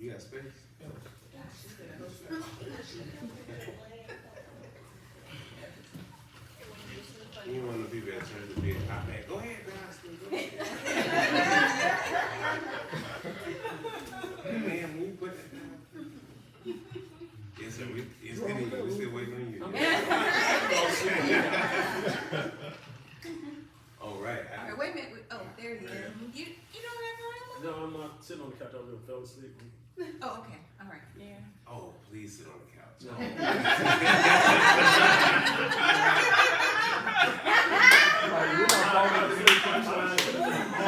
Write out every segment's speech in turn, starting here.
You got space? You want the people at church to be a hot man. Go ahead, guys. Go ahead. Man, when you put that down. Yes, sir. It's getting you. We're still waiting on you. All right. All right, wait a minute. Oh, there it is. You don't have one? No, I'm not sitting on the couch. I was fell asleep. Oh, okay. All right. Yeah. Oh, please sit on the couch. No.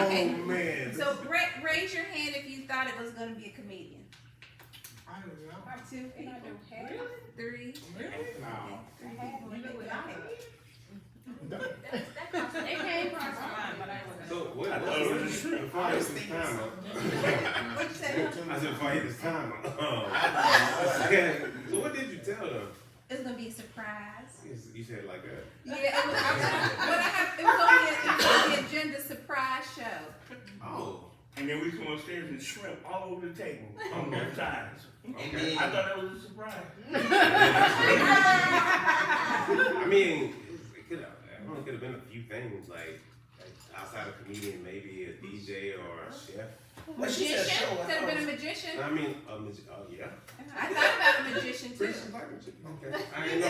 Okay. Oh, man. So raise your hand if you thought it was going to be a comedian. I don't know. 2, 3. Really? They came across the line, but I wasn't. So, what? Before I hit this time up. What you say? I said, before I hit this time up. So, what did you tell them? It's going to be a surprise. You said it like that? Yeah, it was on the agenda surprise show. Oh. And then we come upstairs and shrimp all over the table on both sides. Okay. I thought that was a surprise. I mean, it could have been a few things like outside of comedian, maybe a DJ or a chef. Magician? Could have been a magician. I mean, yeah. I thought about a magician too. Okay. I didn't know.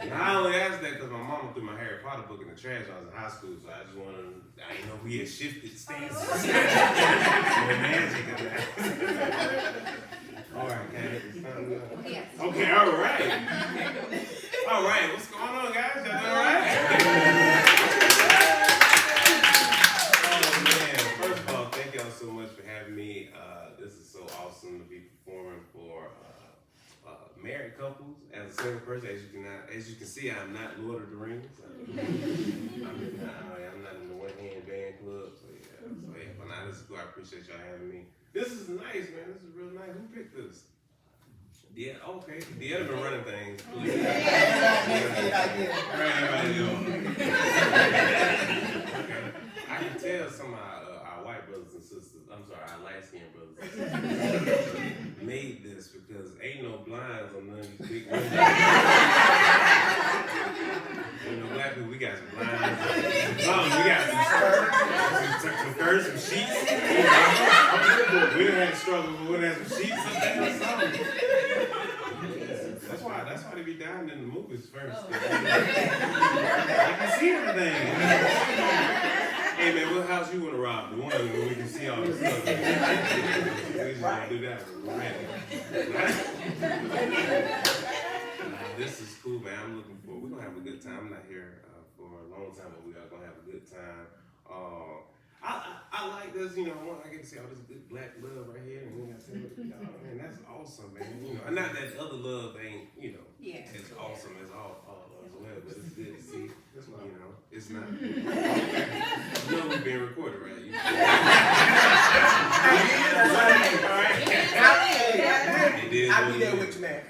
Now, I only asked that because my mama threw my Harry Potter book in the trash when I was in high school, so I just wanted to, I didn't know we had shifted stances. The magic of that. All right, Candy, it's time to go. Yes. Okay, all right. All right, what's going on, guys? Y'all doing all right? Oh, man. First of all, thank y'all so much for having me. This is so awesome to be performing for married couples. As a single person, as you can see, I'm not Lord of the Rings. I'm not in the one-hand band club. So yeah, but now this is cool. I appreciate y'all having me. This is nice, man. This is real nice. Who picked this? Yeah, okay. The other been running things. Please. Okay. I can tell some of our white brothers and sisters, I'm sorry, our light-skinned brothers and sisters made this because ain't no blinds on none of these big windows. You know, black people, we got some blinds. We got some curtains, some sheets. We didn't have to struggle, but we didn't have some sheets up there or something. That's why they be down in the movies first. I can see everything. Hey man, what house you want to rob? The one where we can see all the stuff. We just gonna do that one. We're ready. This is cool, man. I'm looking forward. We're gonna have a good time. I'm not here for a long time, but we are gonna have a good time. I like this, you know, I get to see all this good black love right here, and then I say, man, that's awesome, man. You know, not that other love ain't, you know, as awesome as all as well, but it's good to see. You know, it's not. You know, we've been recorded, right? You know. I'll be there with you, man.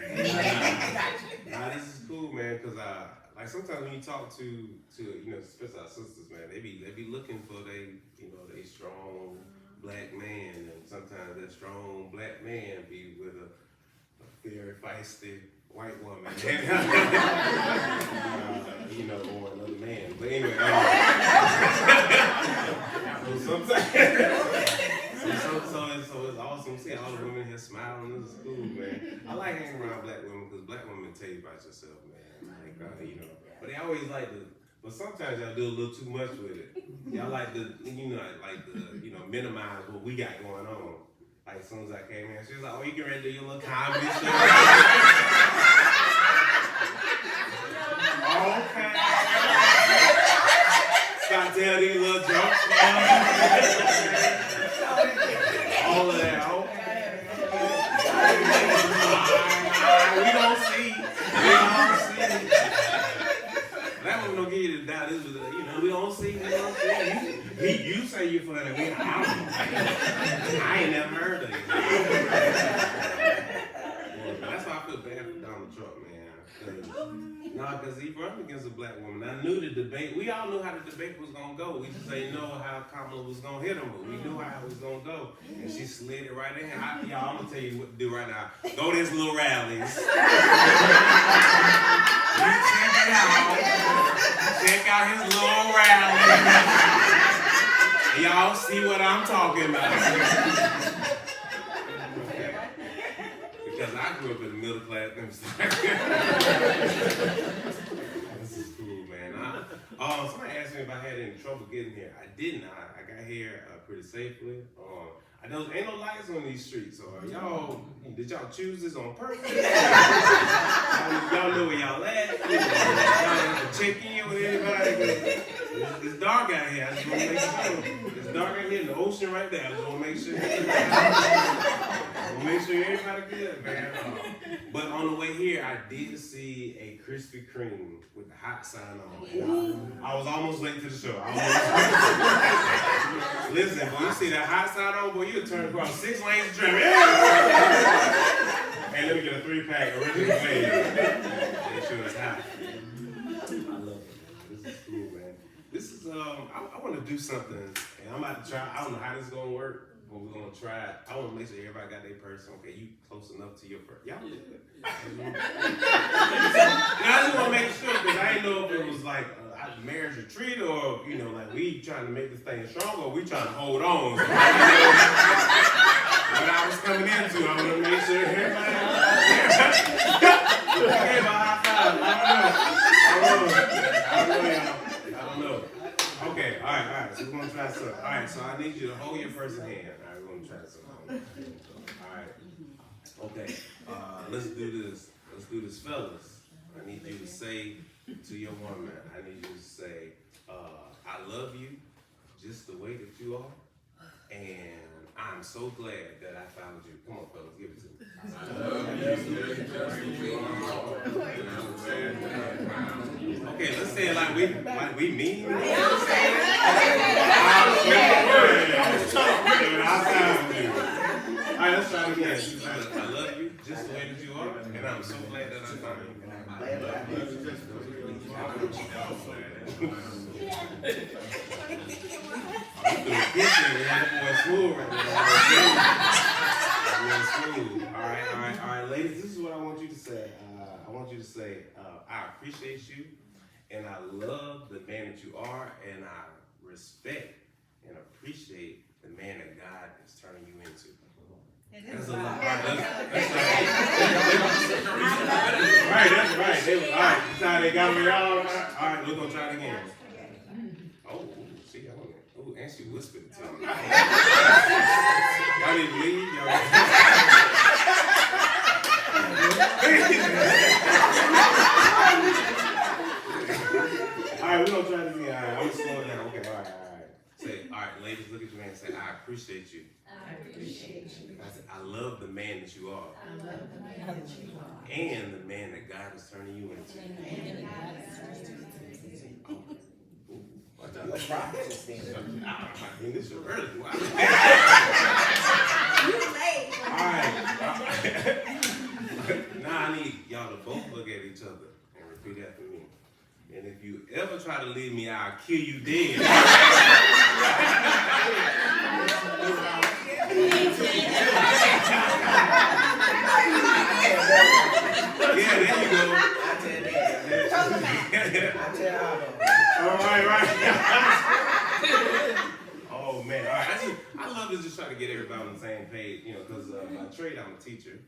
Nah, this is cool, man, because like sometimes when you talk to you know, especially our sisters, man, they be looking for they strong black man, and sometimes that strong black man be with a very feisty white woman, you know, or another man. But anyway, so it's awesome to see all the women here smiling. This is cool, man. I like hanging around black women because black women tell you about yourself, man. Like, you know, but they always like to. But sometimes y'all do a little too much with it. Y'all like to, you know, minimize what we got going on. Like as soon as I came in, she was like, "Oh, you get ready to do your little comedy show?" Okay. Start telling these little jokes. All of that. Okay. We don't see. That one don't give you the doubt. This was, you know, we don't see. You say you're funny. I ain't never heard of you. Well, that's why I feel bad for Donald Trump, man. Because he run against a black woman. I knew the debate. We all knew how the debate was gonna go. We just didn't know how Kamala was gonna hit him, but we knew how it was gonna go. And she slid it right in. Y'all, I'm gonna tell you what to do right now. Go to his little rallies. Check out his little rallies. Y'all see what I'm talking about. Because I grew up in the middle class. This is cool, man. Somebody asked me if I had any trouble getting here. I didn't. I got here pretty safely. I know ain't no lights on these streets. So did y'all choose this on purpose? Y'all know where y'all at? Y'all have to check in with anybody? It's dark out here. I just want to make sure. It's dark out here in the ocean right there. I just want to make sure. Make sure everybody good, man. But on the way here, I did see a Krispy Kreme with the hot sign on. I was almost late to the show. Listen, when you see that hot sign on, boy, you'll turn across 6 lanes of traffic. Hey, let me get a 3-pack original made. Make sure it's hot. I love it. This is cool, man. This is, I want to do something, and I'm about to try. I don't know how this is going to work. But we're gonna try it. I want to make sure everybody got their person. Okay, you close enough to your person. Y'all good. I just want to make sure because I didn't know if it was like a marriage retreat or like we trying to make this thing stronger or we trying to hold on. So what I was coming into, I want to make sure everybody. Okay, my high five. I don't know. Okay, all right. So we're gonna try something. All right, so I need you to hold your person's hand. All right, we're gonna try something. All right. Okay. Let's do this. Let's do this, fellas. I need you to say to your woman. I need you to say, "I love you, just the way that you are, and I'm so glad that I found you." Come on, fellas, give it to me. I love you, just the way you are. Okay, let's say it like we mean. I found you. All right, let's try it again. I love you just the way that you are, and I'm so glad that I found you. All right, ladies, this is what I want you to say. I want you to say, I appreciate you, and I love the man that you are, and I respect and appreciate the man that God is turning you into. That's a lot. All right, that's right. All right, that's how they got me all. All right, we're going to try it again. Oh, see, I want it. Oh, and she whispered it to me. Y'all didn't leave? Y'all All right, we're going to try it again. All right, I'm going to slow it down. Okay, all right. Say, all right, ladies, look at your man and say, I appreciate you. I appreciate you. I said, I love the man that you are. I love the man that you are. And the man that God is turning you into. And the man that God is turning you into. I mean, this is early. Wow. All right. Now I need y'all to both look at each other and repeat after me. And if you ever try to leave me, I'll kill you dead. Yeah, there you go. All right. Oh man, all right. I love to just try to get everybody on the same page, because by trade I'm a teacher.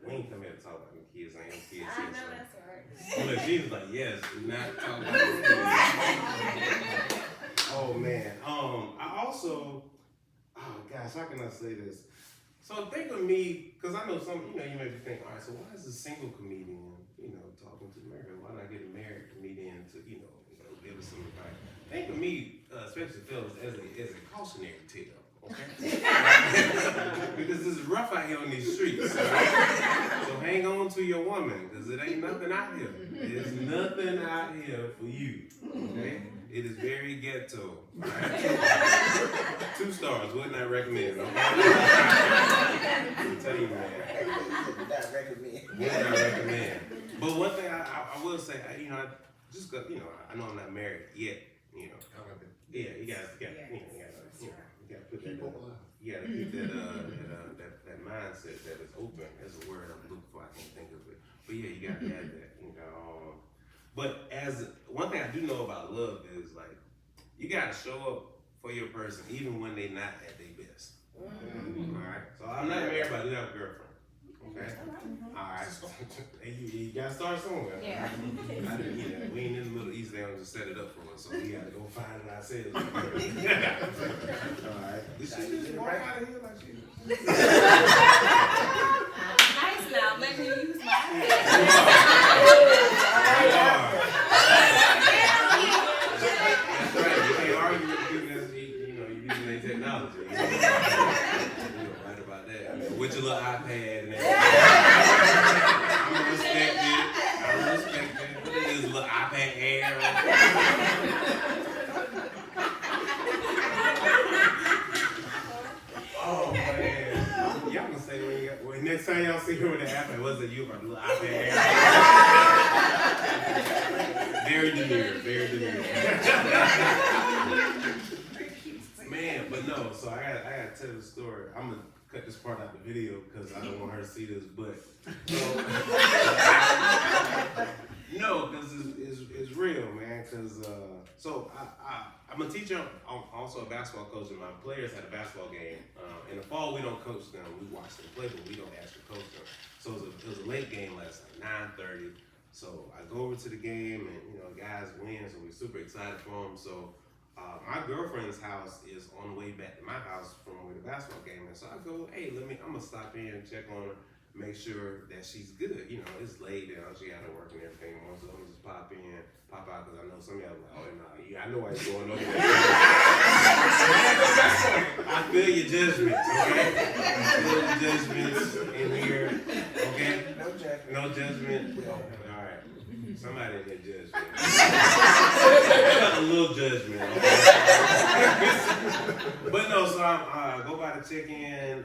We ain't come here to talk about the kids. I ain't kids here. I know that's right. Look, Jesus like, yes, do not talk about kids. Oh man. I also, gosh, how can I say this? So think of me, because I know some, you may be thinking, all right, so why is a single comedian, talking to Mary? Why not get a married comedian to, give us some advice? Think of me, especially fellas, as a cautionary tale, okay? Because it's rough out here on these streets. Right? So hang on to your woman, because it ain't nothing out here. There's nothing out here for you, okay? It is very ghetto. Right? 2 stars. Would not recommend. Okay? I'll tell you, man. Would not recommend. Would not recommend. But one thing I will say, I just got, I know I'm not married yet. Yeah, you gotta put that. You gotta keep that mindset that is open. That's a word I'm looking for. I can't think of it. But yeah, you gotta have that. But as one thing I do know about love is like you gotta show up for your person even when they're not at their best. Alright? So I'm not married, but I do have a girlfriend. Okay? Alright. You gotta start somewhere. Yeah. We ain't in the Middle East, they don't just set it up for us, so we gotta go find it ourselves. Alright. Did she just walk out of here like she Nice now, let me use my head. That's right. You can't argue with people that's you're using their technology. You're right about that. With your little iPad and everything. I'm gonna respect it. What is this little iPad Air? Oh man. Y'all gonna say when next time y'all see her with the iPad, what's it you about the little iPad Air? Very demure. Man, but no, so I gotta tell the story. I'm gonna cut this part out of the video because I don't want her to see this, but no, because it's real, man. Because I'm a teacher. I'm also a basketball coach, and my players had a basketball game. In the fall, we don't coach them. We watch them play, but we don't actually coach them. So it was a late game last night, 9:30. So I go over to the game, and guys win, so we're super excited for them. So my girlfriend's house is on the way back to my house from where the basketball game is. So I go, hey, I'm gonna stop in and check on her, make sure that she's good. It's late now, she got to work and everything. So I'm just pop out, because I know some of y'all like, oh, nah, I know why you're going over there. I feel your judgment, okay? I feel your judgments in here, okay? No judgment. All right. Somebody in here judge me. A little judgment, okay? But no, so I go by to check in,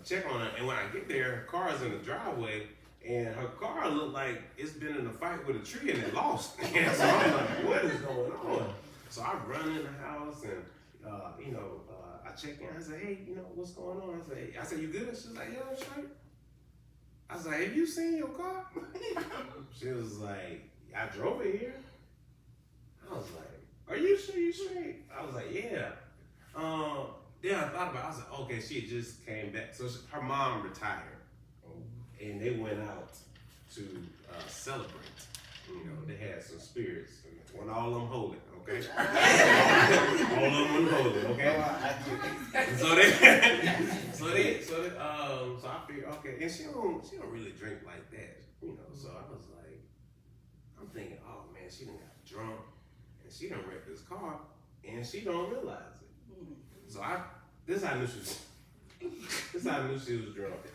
check on her, and when I get there, her car is in the driveway, and her car looked like it's been in a fight with a tree and it lost. And so I'm like, what is going on? So I run in the house and I check in. I said, hey, what's going on? I said, you good? She's like, yeah, I'm straight. I was like, have you seen your car? She was like, I drove it here. I was like, are you sure you straight? I was like, yeah. Then I thought about it. I was like, okay, she had just came back. So her mom retired. And they went out to celebrate. They had some spirits. When all of them holding, okay? All of them holding, okay? So I figured, okay, and she don't really drink like that, So I was like, I'm thinking, oh man, she done got drunk and she done wrecked this car and she don't realize it. So this how I knew she was drunk.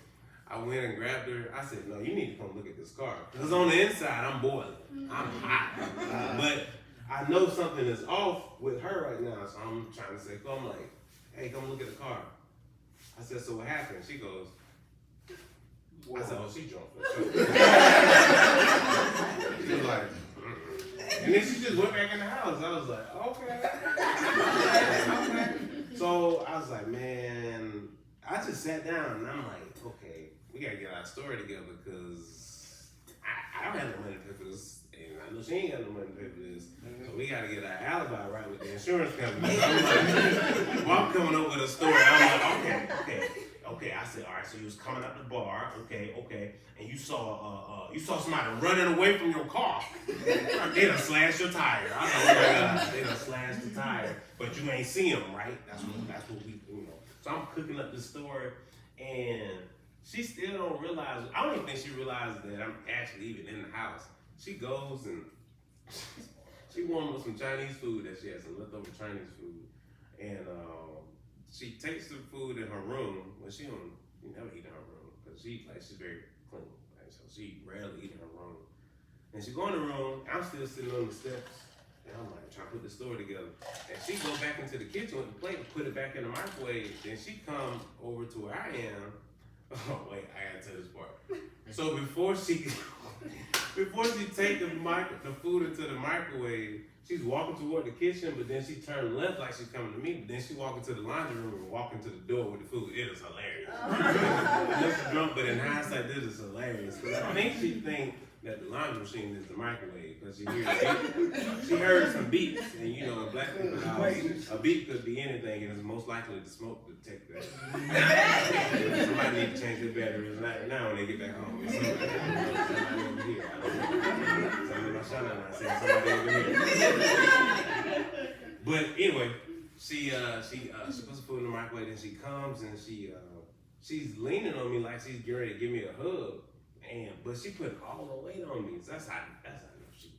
I went and grabbed her. I said, no, you need to come look at this car. Because on the inside, I'm boiling. I'm hot. But I know something is off with her right now. So I'm trying to say, I'm like, hey, come look at the car. I said, so what happened? She goes, I said, oh, she drunk for sure. She was like, and then she just went back in the house. I was like, okay. So I was like, man, I just sat down and I'm like, okay, we gotta get our story together because I don't have no money to pay for this, and I know she ain't got no money to pay for this. So we gotta get our alibi right with the insurance company. So I'm like, well, I'm coming up with a story. I'm like, okay. I said, all right. So you was coming out the bar, okay, and you saw somebody running away from your car. They done slashed your tire. I was like, oh my God, they done slashed the tire, but you ain't see them, right? That's what we. So I'm cooking up this story, and she still don't realize. I don't even think she realized that I'm actually even in the house. She goes and she warmed up some Chinese food that she had, some leftover Chinese food, and she takes the food in her room. Well, she never eat in her room because she's very clean, right? So she rarely eat in her room. And she go in the room. I'm still sitting on the steps, And I'm like trying to put the story together. And she go back into the kitchen with the plate and put it back in the microwave. Then she come over to where I am. Oh wait, I gotta tell this part. So before she take the food into the microwave, she's walking toward the kitchen, but then she turned left like she's coming to me. But then she walk into the laundry room and walk into the door with the food. It is hilarious. I know she's drunk, but in hindsight, this is hilarious. Because I think she think that the laundry machine is the microwave because she heard some beeps, and you know, in black people's house, a beep could be anything, and it's most likely the smoke to take that. Somebody need to change their batteries now when they get back home. Somebody over here. I don't know. Somebody my shot out. I said somebody over here. But anyway, she puts the food in the microwave, and she comes and she's leaning on me like she's getting ready to give me a hug. But she put all the weight on me. So that's how I know she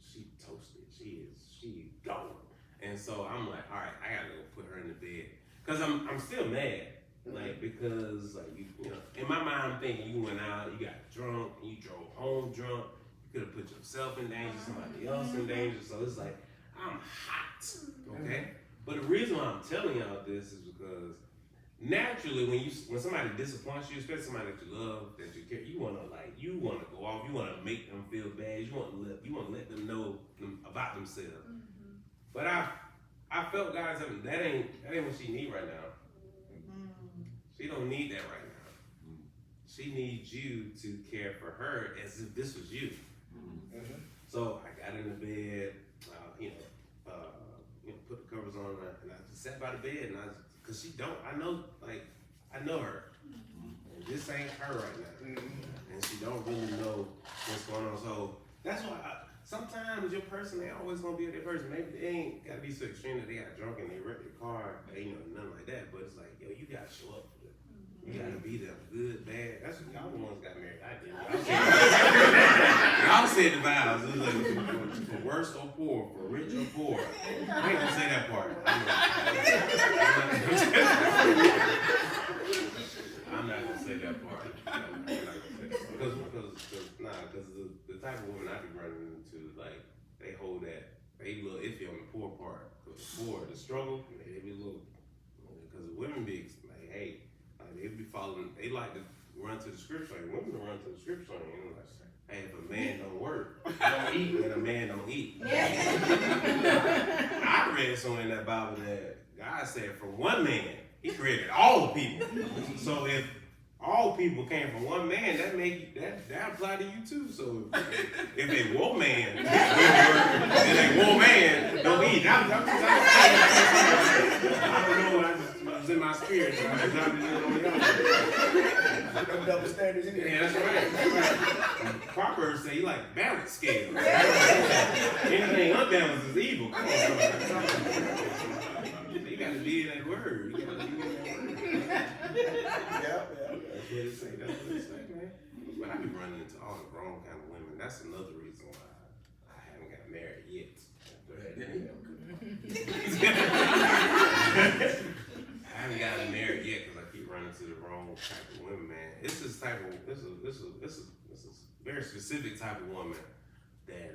toasted. She gone. And so I'm like, all right, I gotta go put her in the bed. Cause I'm still mad. Like, because like you know, in my mind I'm thinking you went out, you got drunk, and you drove home drunk, you could have put yourself in danger, somebody else in danger. So it's like, I'm hot. Okay? But the reason why I'm telling y'all this is because naturally, when somebody disappoints you, especially somebody that you love, that you care, you wanna go off, you wanna make them feel bad, you wanna let them know about themselves. Mm-hmm. But I felt God telling me that ain't what she need right now. Mm-hmm. She don't need that right now. Mm-hmm. She needs you to care for her as if this was you. Mm-hmm. So I got in the bed, put the covers on, and I just sat by the bed, and cause she don't, I know her. And this ain't her right now. And she don't really know what's going on. So that's why sometimes your person ain't always gonna be their person. Maybe they ain't gotta be so extreme that they got drunk and they wrecked their car, nothing like that. But it's like, yo, you gotta show up for them. You gotta be there, good, bad. That's what y'all the ones got married. I did. Y'all said the vows. It was like for worse or poor, for rich or poor. I ain't gonna say that part. I'm not gonna say that part. Because the type of women I be running into, like, they hold that, they a little iffy on the poor part. The struggle, they be a little, because the women be like, hey, like they be following, they like to run to the scripture, like women run to the scripture, and like, hey, if a man don't work, don't eat, then a man don't eat. I read somewhere in that Bible that God said from one man, he created all people. So if all people came from one man, that apply to you too. So if a woman don't work, then a woman don't eat. I don't know, I was in my spirit. So I dropped it in on y'all. Double standards in Yeah, that's right. Proverbs say you like balance scales. Anything unbalanced is evil. Come on, you gotta be in that word. You gotta be in that word. Yeah. That's what it say. That's what it say, man. But I be running into all the wrong kind of women. That's another reason why I haven't got married yet. I haven't gotten married yet because I keep running to the wrong type of women, man. This is a very specific type of woman that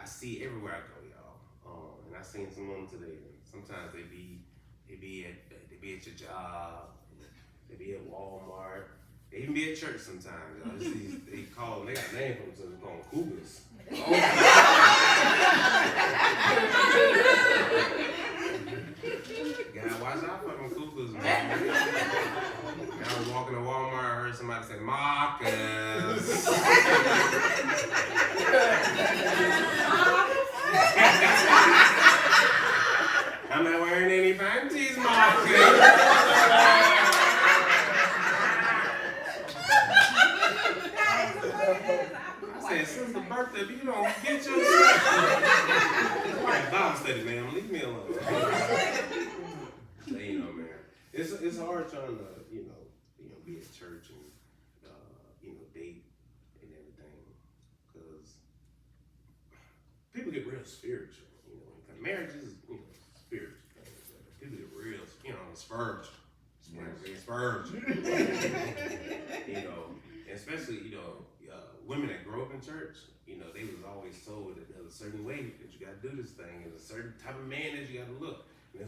I see everywhere I go, y'all. And I seen some of them today. Sometimes they be at your job, they be at Walmart, they even be at church sometimes. Y'all. They got a name for them, so they call them cougars. God, watch out for them cougars, man. I was walking to Walmart, I heard somebody say, Marcus. I'm not wearing any panties, Marcus. I said, since the birthday, if you don't get yourself. All right, Bible study, man. Leave me alone. So, man, it's hard trying to, be at church and, date and everything, because people get real spiritual, marriage is, spiritual. People get real, spiritual. Spiritual. especially, women that grow up in church, they was always told that there's a certain way that you gotta do this thing, and a certain type of man that you gotta look. And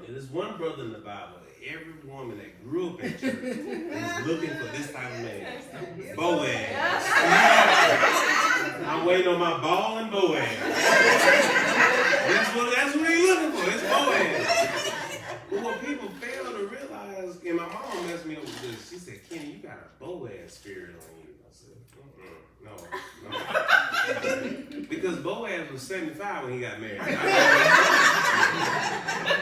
there's one brother in the Bible, every woman that grew up in church is looking for this type of man. Boaz. I'm waiting on my ball and Boaz. That's what he's looking for, it's Boaz. But what people fail to realize, and my mom messed me up with this, she said, Kenny, you got a Boaz spirit on you. I said, no. Because Boaz was 75 when he got married. I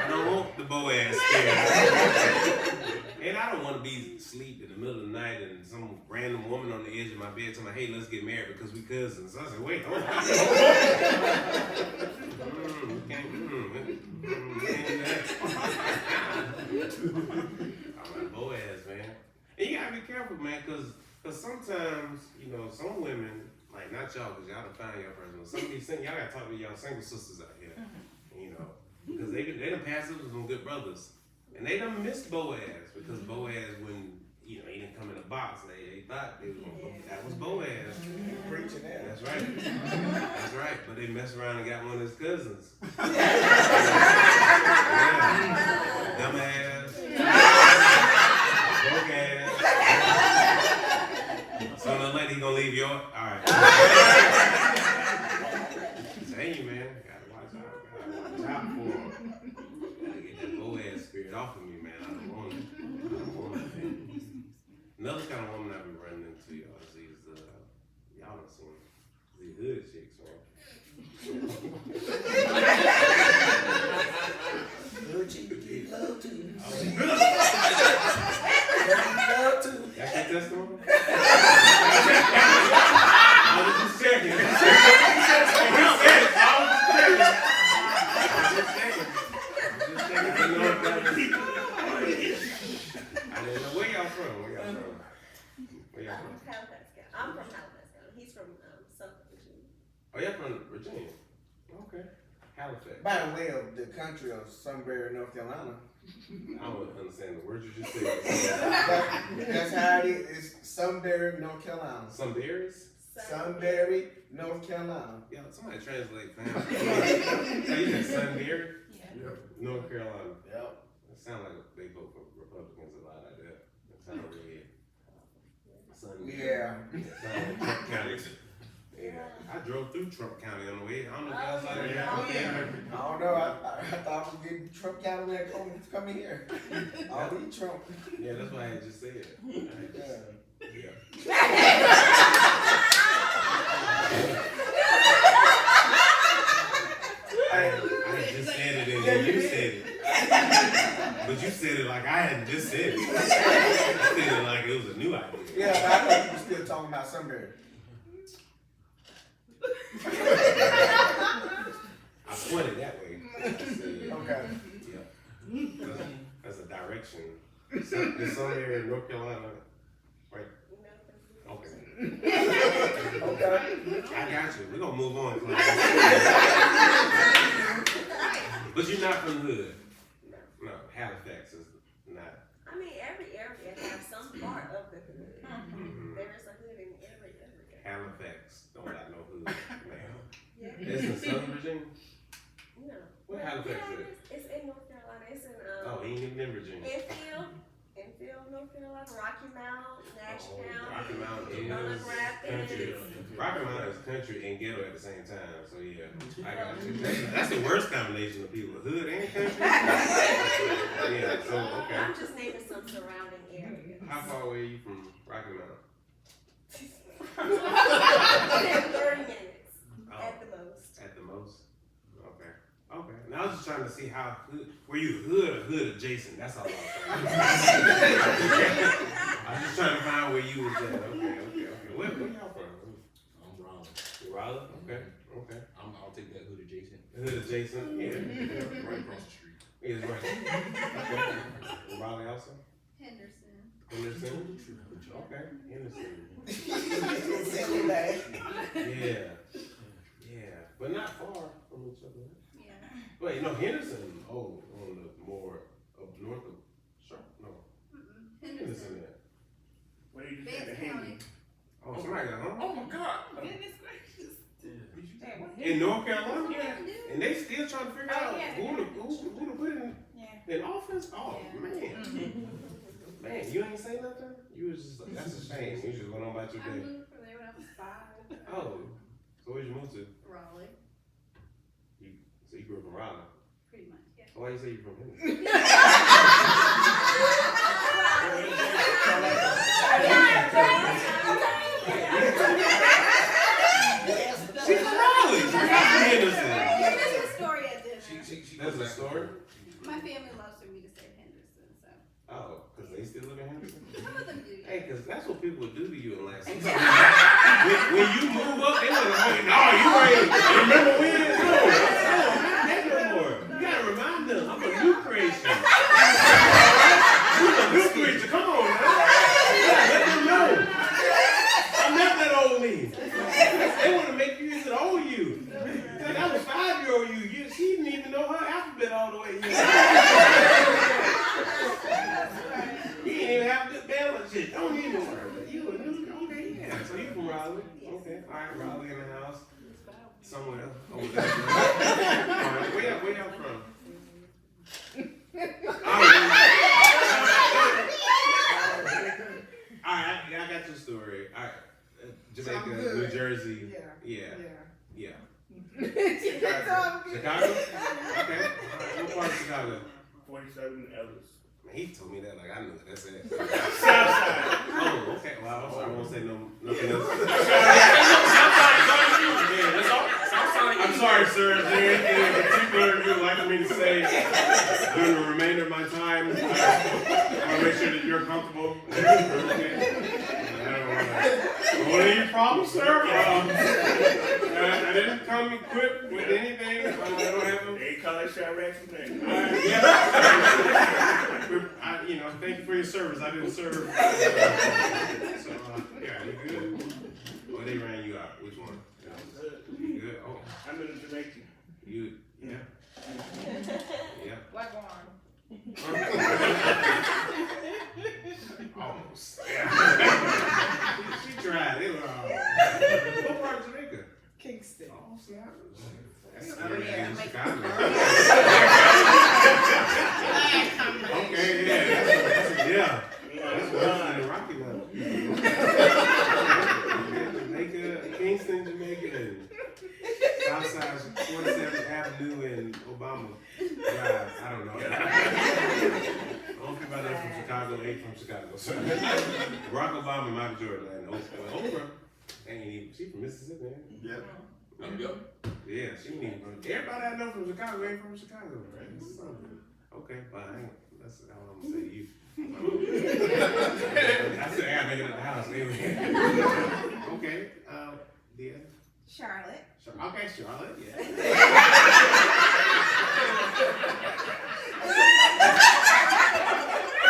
don't want the Boaz spirit. And I don't want to be asleep in the middle of the night and some random woman on the edge of my bed telling me, hey, let's get married because we cousins. I said, wait, hold on. I'm like, Boaz, man. And you gotta be careful, man, because sometimes, some women, like not y'all, because y'all don't find y'all person, but some of these y'all gotta talk to y'all single sisters out here, because they done passed up with some good brothers. And they done missed Boaz, because Boaz, when, he didn't come in a box, they thought they was gonna go, that was Boaz. Preaching that. That's right. That's right. But they messed around and got one of his cousins. Dumbass. Broke ass. So the lady gonna leave your. Alright. Tell you, man. Gotta watch out. Gotta watch out for him. Gotta get that Boaz spirit off of me, man. I don't want it. Man. Another kind of woman I've been running into, y'all, is these, y'all done seen these hood chicks, man. Hood chick, love to. Love to. That's your testimony? I was just checking. I didn't know where y'all from. I'm from Halifax County. He's from Southern Virginia. Oh, you're from Virginia? Okay. Halifax. By the way, of the country of Sunbury, North Carolina. I don't understand the words you just said. That's how it is. It's Sunbury, North Carolina. Some berries? Sunbury, North Carolina. Yeah, somebody translate for him. So you said Sunbury? Yeah. North Carolina. Yep. It sounds like they vote for Republicans a lot out there. It sounds red. Sunbury. Yeah. Sounds like Trump County. Yeah. I drove through Trump County on the way. I don't know if y'all saw that. I don't know. I thought I was getting Trump County when I come here. All these Trump. Yeah, that's what I had just said. Yeah. I just said it and then you said it. But you said it like I hadn't just said it. I said it like it was a new idea. Yeah, but I thought you were still talking about Sunbury. I pointed that way. Okay. Yeah. That's a direction. It's somewhere in North Carolina. Right. Okay. Okay. I got you. We're gonna move on. But you're not from the hood. No, Halifax is not. I mean, every area has some part of the hood. There is a hood in every area. Halifax don't got no hood, man. Yeah. It's in Southern Virginia. No. Where Halifax is? It's in North Carolina. It's in Oh, he ain't even in Virginia. Enfield, North Carolina, Rocky Mount, Nash County, Rocky Mount is Roanoke country. Rapids. Rocky Mount is country and ghetto at the same time. So yeah, I got you. That's the worst combination of people: hood and country. Yeah. So okay. I'm just naming some surrounding areas. How far away are you from Rocky Mount? 30 minutes at the most. At the most. Okay. Okay. Now I was just trying to see how hood. Were you hood or hood adjacent? That's all I was trying to I was just trying to find where you was at. Okay. Where y'all from? I'm Raleigh. Raleigh? Okay. I'll take that hood adjacent. Hood adjacent? Yeah. Right across the street. Yeah, it's right. Okay. Raleigh also? Henderson. Henderson? Okay. Henderson. Yeah. But not far from each other. Yeah. Wait, no, Henderson. Oh, on the more up north of Sharp. No. Henderson there. What did you say? Vance The County. Henry? Carolina. Yeah. And they still trying to figure Oh, out yeah. who to put in office. Oh, Yeah. man, you ain't say nothing? You was just like, that's a shame. You just went on about your I day. moved from there when I was 5. Oh, so where'd you move to? Raleigh, So you grew up in Raleigh. pretty much, yeah. Why you say you from Henderson? She's from Raleigh. She's not from Henderson. That's the story at dinner. That's a story? My family loves for me to say Henderson, so. Oh, because they still live in Henderson? Some of them do, yeah. Hey, because that's what people do to you in Lansing. when you move up, they want to say, no, you ain't. Remember when? No, not no more. You got to remind them, I'm a new creation. You're a new creature. Come on, man. Let them know. I'm not that old me. They want to make you into the old you. That was 5-year-old you. She didn't even know her alphabet all the way. You didn't even have good balance shit. Don't even worry. You a new, okay, yeah. So you from Raleigh? Okay, all right, Raleigh in the house. Somewhere over there. All right, where y'all from? All right, I got your story. All right, Jamaica, New Jersey. Yeah. Chicago? Okay. What part of Chicago? 47 Ellis. Man, he told me that like I knew it. That's it. Southside. Oh, okay. Well, I'm sorry. I won't say nothing else. I'm sorry, sir. Is there anything in particular you would like me to say during the remainder of my time? I want to make sure that you're comfortable. Okay. I don't want any problems, sir. I didn't come equipped with anything. I don't have them. They call it Chirac today. Thank you for your service. I didn't serve. So, yeah, you good? Or they ran you out? Which one? You good? Oh, I'm in Jamaica. yeah. White barn. Almost. Yeah. She tried. They were what part of Jamaica? Kingston. Oh, snap. That's Chicago. Okay, yeah. That's worse than the Rocky Mountain. Jamaica, Kingston, Jamaica, and Southside 47th Avenue and Obama Drive. I don't know. All people I know from Chicago ain't from Chicago. So Barack Obama, Michael Jordan, and Oprah ain't even. She from Mississippi, man. Yep. Yeah, she ain't even. Everybody I know from Chicago ain't from Chicago, right? Okay, fine. That's all I'm gonna say to you. I said I gotta make it at the house anyway. Okay, yeah. Charlotte. Okay, Charlotte, yeah.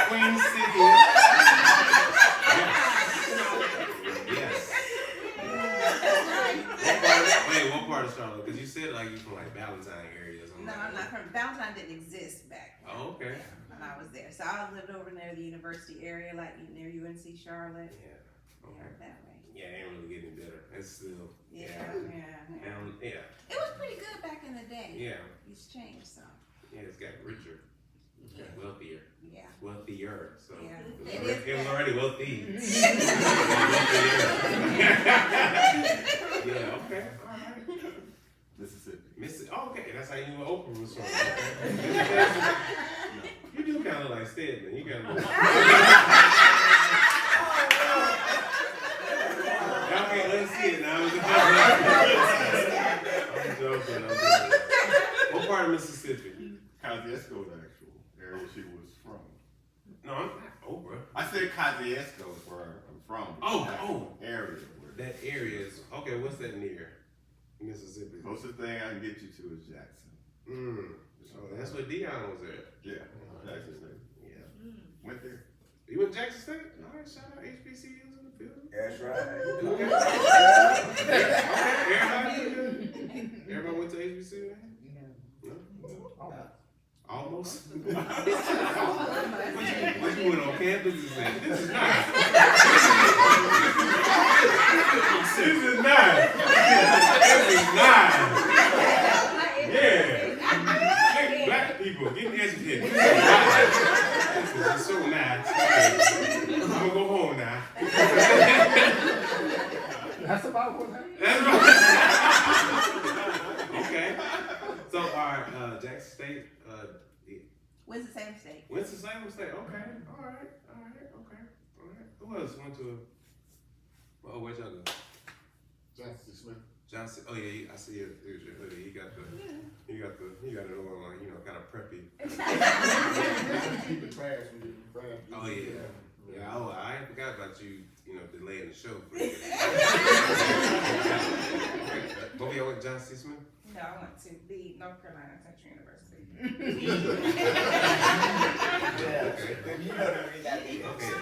Queen City. Yes. What part of Charlotte? Because you said like you from like Valentine area or something. No, I'm not from Valentine. Didn't exist back then. Oh, okay. When I was there, so I lived over near the university area, like near UNC Charlotte. Yeah. Yeah, that way. Yeah, it ain't really getting better. It's still. Yeah. Yeah. It was pretty good back in the day. Yeah. It's changed some. Yeah, it's got richer. It's got wealthier. Yeah. Wealthier. So Yeah. it was already wealthy. Yeah, okay. All right. Mississippi. Oh, okay. That's how you knew Oprah was from. Okay. You do kind of like Stedman. You got a little. Y'all can't let see it now. I'm joking. What part of Mississippi? Kosciuszko, the actual area she was from. No, I'm not Oprah. I said Kosciuszko is where I'm from. Oh. Area. Where That area is okay. What's that near Mississippi? closest thing I can get you to is Jackson. So that's where Dion was at. Yeah, Jackson State. Yeah. Went there. You went to Jackson State? All right, shout out HBCUs in the building. That's right. Okay. Everybody went to HBCU? No? Almost. What you went on campus and said, this is nice. This is nice. This is nice. so mad. I'm gonna go home now. That's about what happened. That's right. Okay. So, all right, Jackson State, Winston-Salem State. Winston-Salem State. Okay. All right. Who else went to? Oh, where'd y'all go? Johnson Smith. Johnson. Oh yeah, I see it. Here's your hoodie. He got it on, kind of preppy. Keep it trash when you grab. Oh yeah. Yeah, I forgot about you, delaying the show. Both of y'all went to Johnson C. Smith? No, I went to the North Carolina Central University. Yeah. Okay. You know that we got these. Okay,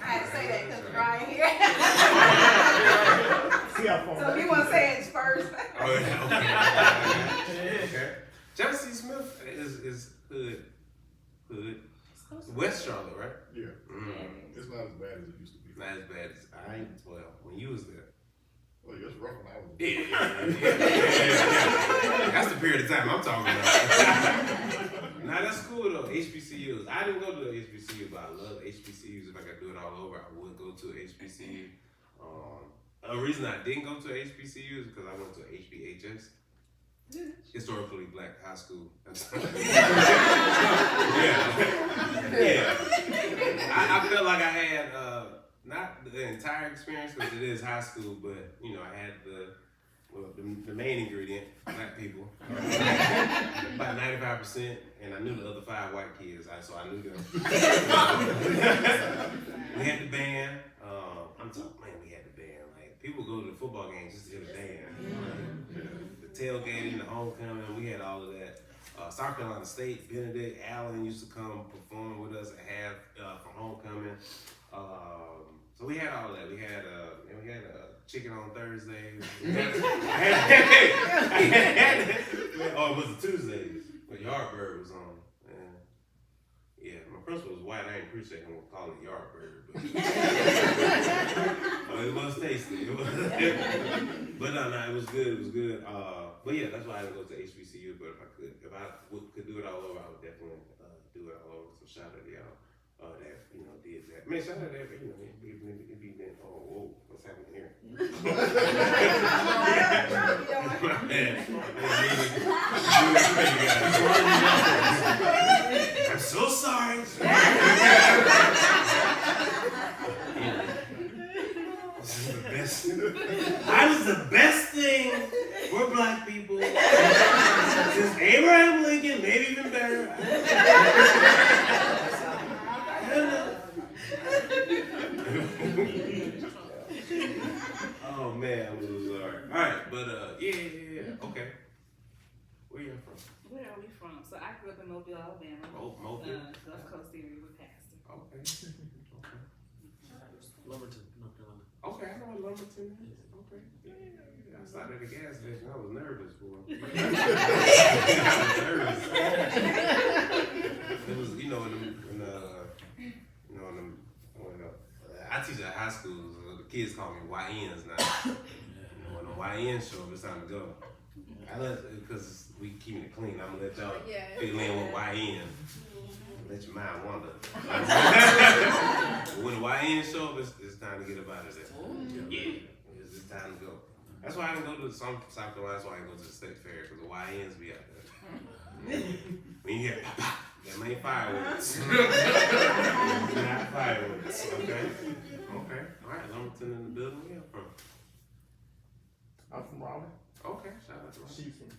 I had to say that because Brian here. See how far So back he you wants to go. say it first. Oh yeah, okay. Johnson C. Smith is hood. West Charlotte, right? Yeah. Mm. It's not as bad as it used to be. Not as bad as when you was there. Well, it's rough when I was. Yeah. That's the period of time I'm talking about. Nah, that's cool though. HBCUs. I didn't go to the HBCU, but I love HBCUs. If I could do it all over, I would go to HBCU. The reason I didn't go to HBCU is because I went to HBHS. Historically Black High School. Yeah. I felt like I had not the entire experience because it is high school, but I had the main ingredient, black people, about 95%, and I knew the other 5 white kids, so I knew them. We had the band. I'm talking, man, we had the band. Like people go to the football games just to hear the band. The tailgating, the homecoming, we had all of that. South Carolina State, Benedict Allen used to come perform with us for homecoming. So we had all that. We had chicken on Thursdays. Oh, it was the Tuesdays. But Yardbird was on. And yeah, my principal was white. I didn't appreciate him calling it Yardbird. But it was tasty. But no, it was good. It was good. But yeah, that's why I didn't go to HBCU. But if I could do it all over, I would definitely do it all over. So shout out to y'all that did that. Man, shout out to that. If you didn't, whoa, what's happening here? I'm so sorry. That was the best thing for black people since Abraham Lincoln, maybe even better. Oh man, I'm so sorry. All right, but yeah. Okay. Where you from? Where are we from? So I grew up in Mobile, Alabama. Oh, Mobile. Gulf Coast area with Pastor. Okay. Lumberton, North Carolina. Okay, I know what Lumberton is. Okay. Yeah. I stopped at the gas station. I was nervous for him. It was, I teach at high school, so the kids call me YNs now. When the YN show up, it's time to go. Because we keeping it clean, I'm gonna let y'all fill in with YN. Let your mind wander. When the YN show up, it's time to get up out of there. Yeah, it's time to go. That's why I didn't go to South Carolina, that's why I didn't go to the state fair, because the YNs be out there. When you hear pop, pop, that ain't fireworks. Not fireworks, okay? Okay, all right, Lumberton in the building, where you from? I'm from Raleigh. Okay, shout out to Raleigh. She's from.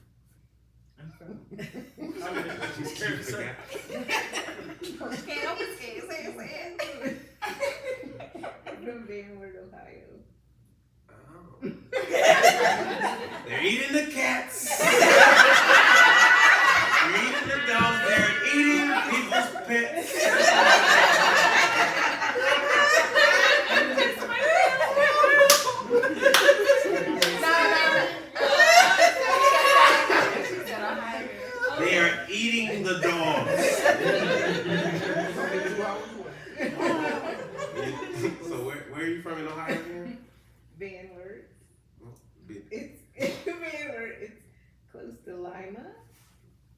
Can't always say it. From Benwood, Ohio. Oh. They're eating the cats. They're eating the dogs. They're eating people's pets. They are eating the dogs. So where are you from in Ohio again? Benwood. Be- It's Benwood. It's close to Lima,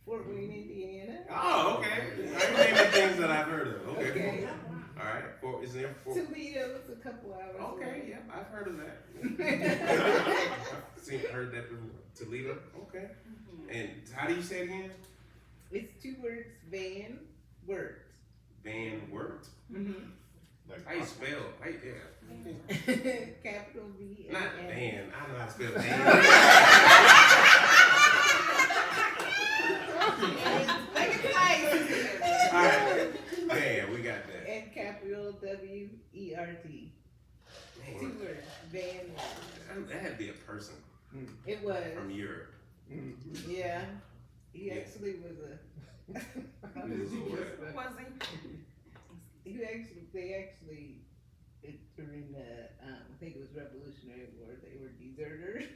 Fort Fort Wayne, Indiana. Oh, okay. I'm naming things that I've heard of. Okay. Okay. All right. Is there Toledo is a couple hours Okay, away. yeah, I've heard of that. Heard that before. Toledo. Okay. And how do you say it again? It's 2 words, Van Wert. Van Wert. Mm-hmm. How you spell? Yeah. Capital V. Not Van. I know how to spell Van. Like it's nice. All right. Van, we got that. And capital W-E-R-T. 2 words, Van Wert. That had to be a person It was. from Europe. Yeah. He Yeah. actually was a. He was a what? Was he? They actually, during the, I think it was Revolutionary War, they were deserters.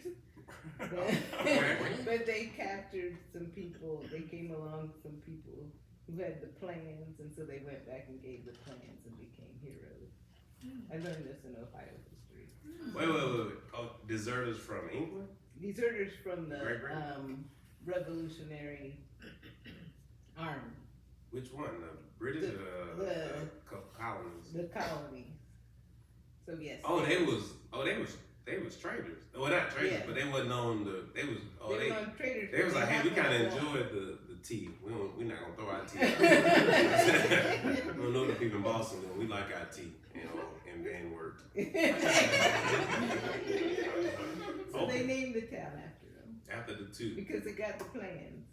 But they captured some people, they came along, some people who had the plans, and so they went back and gave the plans and became heroes. I learned this in Ohio history. Wait. Oh, deserters from England? Deserters from the, Great Revolutionary Army, Which one? The British or the colonies? the colony. So yes. They was traitors. Well, not traitors, Yeah. but they wasn't on the. They was. They were on traitors. They was but like, hey, we happened kind of to- enjoyed the tea. We're not gonna throw our tea out. We don't know the people in Boston, though. We like our tea, and Van Wert. So they named the town after them After the two. because they got the plans.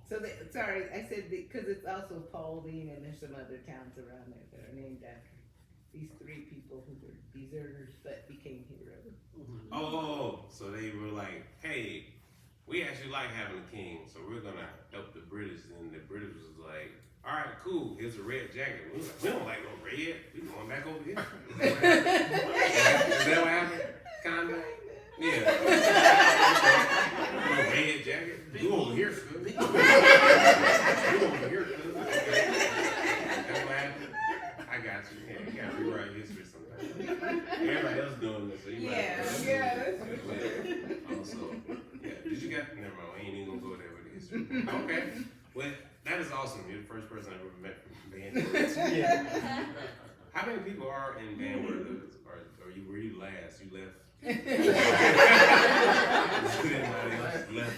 So I said because it's also Paulding and there's some other towns around there that are named after these 3 people who were deserters but became heroes. Oh, so they were like, hey, we actually like having a king, so we're gonna help the British. And the British was like, all right, cool. Here's a red jacket. We was like, we don't like no red. We going back over here. Is that what happened? Kinda. Yeah. No red jacket. You over here, cuz. You over here, cuz. Okay. That's what happened. I got you. Yeah, you gotta rewrite history sometimes. Everybody else doing this, so you might as well. Yeah, that's for sure. Also, yeah. Did you got? Never mind. We ain't even gonna go there with the history. Okay. Well, that is awesome. You're the first person I've ever met from Van Wert. How many people are in Van Wert? Or were you last? You left? Anybody else left?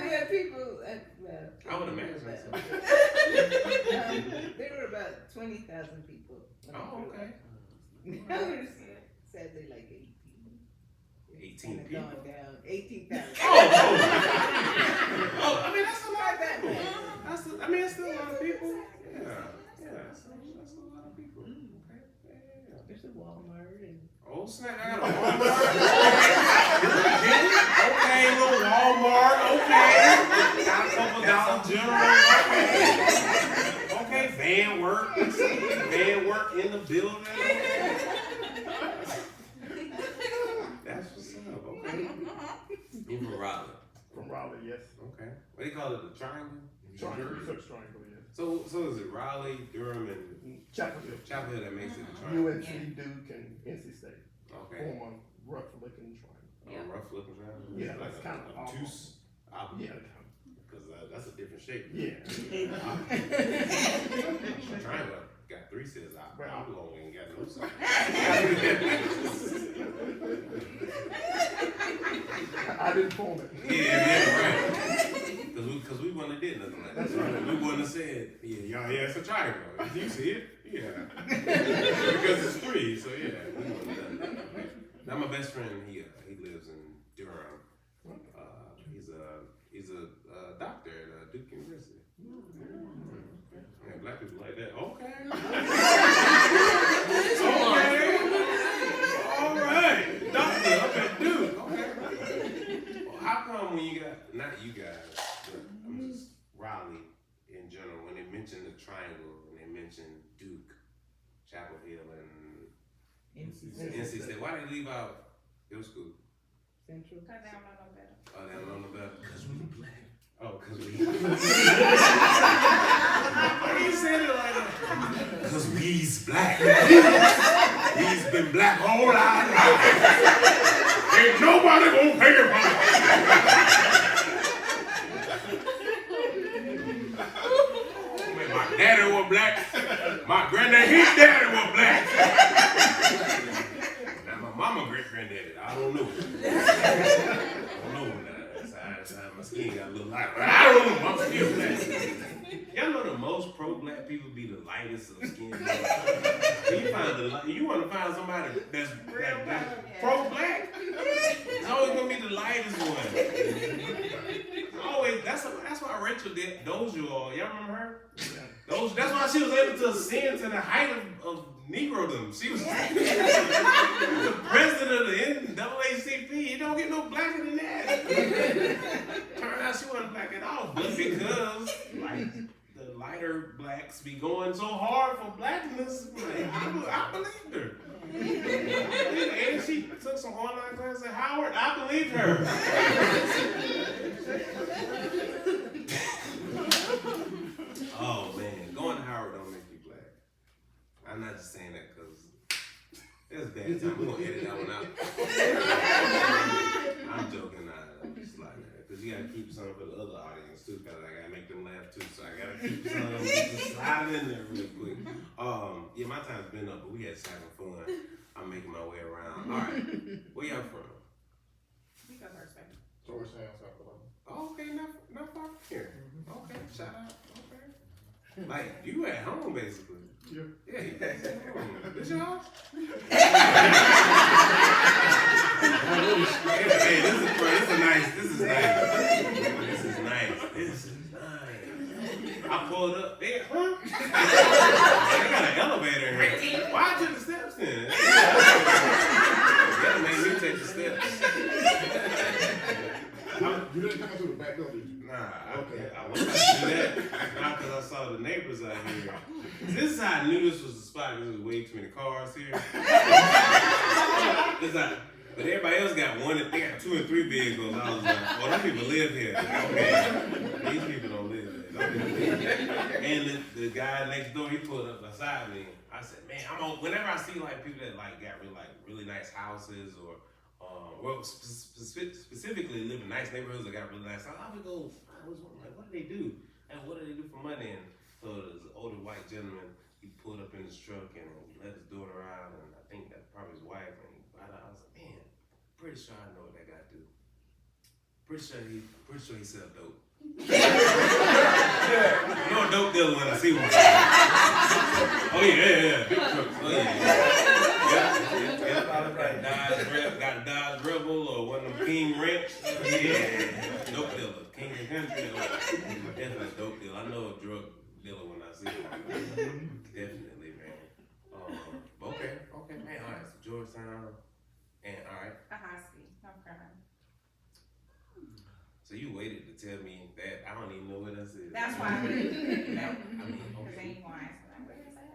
Yeah, people. I would imagine so. There were about 20,000 people. when I Oh, grew okay. up. Now there's sadly like 18. 18 It's kinda people. gone down. 18,000. Oh, I mean that's a lot of people. It's still a lot of people. Yeah, that's a lot of people. Okay, yeah. There's a Walmart and. Oh snap! I got a Walmart. Okay, little Walmart. Okay, got a couple Dollar General. Okay, Van Wert. Van Wert in the building. That's what's up. Okay. You from Raleigh? From Raleigh, yes. Okay. What do you call it? The triangle? Triangle, such triangle, yes. So is it Raleigh, Durham, and Chapel Hill. Chapel Hill that makes it the triangle? UNC, Duke, and NC State. Okay. Form a rough looking triangle. Rough looking triangle? Yeah, like that's kind of obtuse. Yeah. Because that's a different shape. Yeah. Triangle got 3 sets. Oblong ain't got no sides. I didn't form it. Yeah, right. Because we wouldn't have did nothing like that. That's right. We wouldn't have said, yeah, it's a triangle. You see it? Yeah. Because it's 3, so yeah, we wouldn't have done that. Now my best friend, he lives in Durham. He's a doctor at Duke University. Yeah, black people like that. Okay. All right. Doctor up at Duke. Okay. Well, how come when you got, not you guys, but I'm just Raleigh in general, when they mention the triangle and they mention Duke, Chapel Hill, and NC State, why they leave out your school? Central. Cause they don't know no better. Oh, they don't know no better? Cause we black. Oh, because we. Why you saying it like that? Because we's black. He's been black all our life. Ain't nobody gonna pay him. My granddaddy, his daddy was black. Now my mama great-granddaddy, I don't know. That's how my skin got a little light. But I don't know, I'm still black. Y'all know the most pro-black people be the lightest of skin. You want to find somebody that's pro-black, it's always gonna be the lightest one. Always, that's why Rachel Dozier, y'all remember her? That's why she was able to ascend to the height of Negrodom. She was the president of the NAACP. You don't get no blacker than that. Turned out she wasn't black at all, but because like the lighter blacks be going so hard for blackness, like, I believed her. And she took some online classes at Howard. I believed her. Oh man, going to Howard don't make you black. I'm not just saying that because there's a bad time. We're gonna edit that one out. I'm joking. I'm just sliding that because you gotta keep some for the other audience too, because I gotta make them laugh too. So I gotta keep some just slide in there real quick. Yeah, my time's been up, but we had just having fun. I'm making my way around. All right, where y'all from? We go first, baby. Georgetown, South Carolina. Oh, okay, not far from here. Okay, shout out. Okay. Like, you at home, basically. Yeah. Yeah, you at home. This your house? Hey, this is nice. This is nice. I pulled up. Hey, huh? They got an elevator in here. Why I took the steps then? That made me take the steps. You didn't come through the back door, did you? Nah, okay. I wanted to do that. Not because I saw the neighbors out here. This is how I knew this was the spot because there was way too many cars here. It's like, but everybody else got they got 2 and 3 vehicles. I was like, well, them people live here. Okay. These people don't live here. And the guy next door, he pulled up beside me. I said, man, whenever I see like people that like got really nice houses or specifically live in nice neighborhoods that got really nice houses, I was wondering, like, what do they do? And what do they do for money? And so there's an older white gentleman, he pulled up in his truck and he let his daughter out, and I think that's probably his wife, and he bought out. I was like, man, pretty sure I know what that guy do. Pretty sure he sell dope. You know a dope dealer when I see one. Oh yeah. Big trucks. Oh yeah. Got a Dodge Rebel or one of them King Wrench. Yeah. Dope dealer. King and Country. Definitely a dope dealer. I know a drug dealer when I see one. Definitely, man. Okay, man. All right, so Georgetown. And all right. Ahoskie, North Carolina. So you waited to tell me that I don't even know what that is. That's why I didn't. I mean, Because okay. they ain't gonna ask me, like,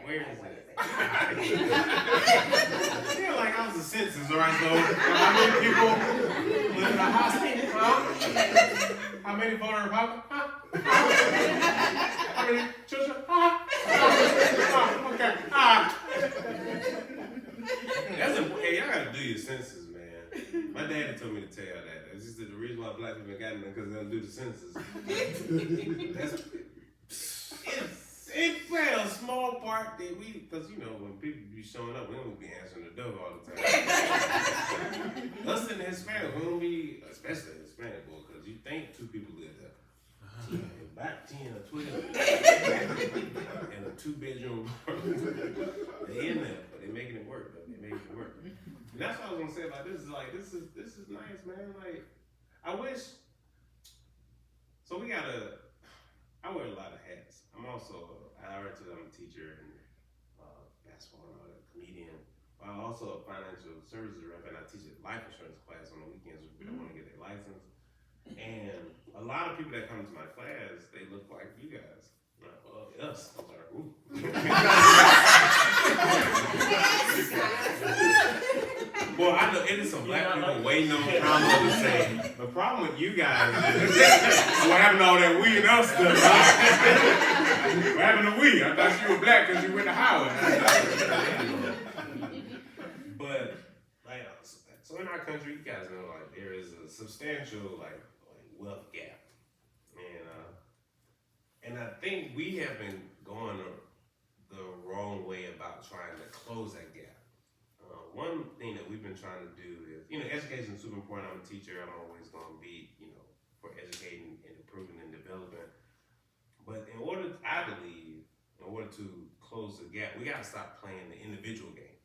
where is that? Where is it? I feel like I was a census, all right? So how many people live in a hospital? Huh? How many vote Republican? Huh? How many children? Huh? Okay. Hey, y'all gotta do your census, man. My daddy told me to tell y'all that. It's just that the reason why black people got it because they don't do the census. It played a small part that because you know, when people be showing up, we don't be answering the door all the time. Us in the Hispanic, we don't be, especially the Hispanic boy, because you think 2 people live there. About 10 or 12. In a 2-bedroom apartment. They in there, but they making it work, though. They making it work. And that's what I was gonna say about this. Is like, this is nice, man. Like, I wish. So I wear a lot of hats. I'm a teacher and basketball and all that, comedian. I'm also a financial services rep, and I teach a life insurance class on the weekends when people want to get their license. And a lot of people that come to my class, they look like you guys. Well, us. I'm sorry. Ooh. Well, I know it is some black people waiting on Kamala to say. The problem with you guys is what happened to all that we and us stuff, right? What happened to we? I thought you were black because you went to Howard. But like, so in our country, you guys know, like, there is a substantial like wealth gap, and And I think we have been going the wrong way about trying to close that gap. One thing that we've been trying to do is, education is super important. I'm a teacher. I'm always going to be, for educating and improving and developing. But I believe, in order to close the gap, we got to stop playing the individual game.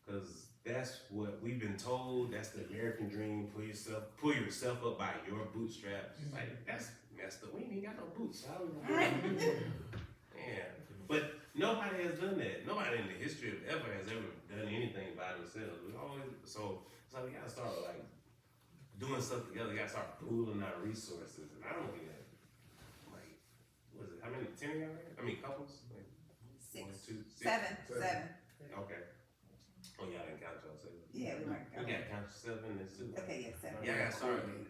Because that's what we've been told. That's the American dream. Pull yourself up by your bootstraps. Like, that's messed up. We ain't even got no boots. How we gonna do it? Yeah. But nobody has done that. Nobody in the history of ever has ever done anything by themselves. So it's like we gotta start like doing stuff together. We gotta start pooling our resources. And I don't think that, like, what is it? How many? 10 y'all here? I mean, couples? Like, 6, 1, 2, 6? 7. Okay. Oh, y'all didn't count y'all 7. Yeah, we weren't. We gotta count 7 and 2. Okay, yeah, 7. Yeah, I gotta start. I mean,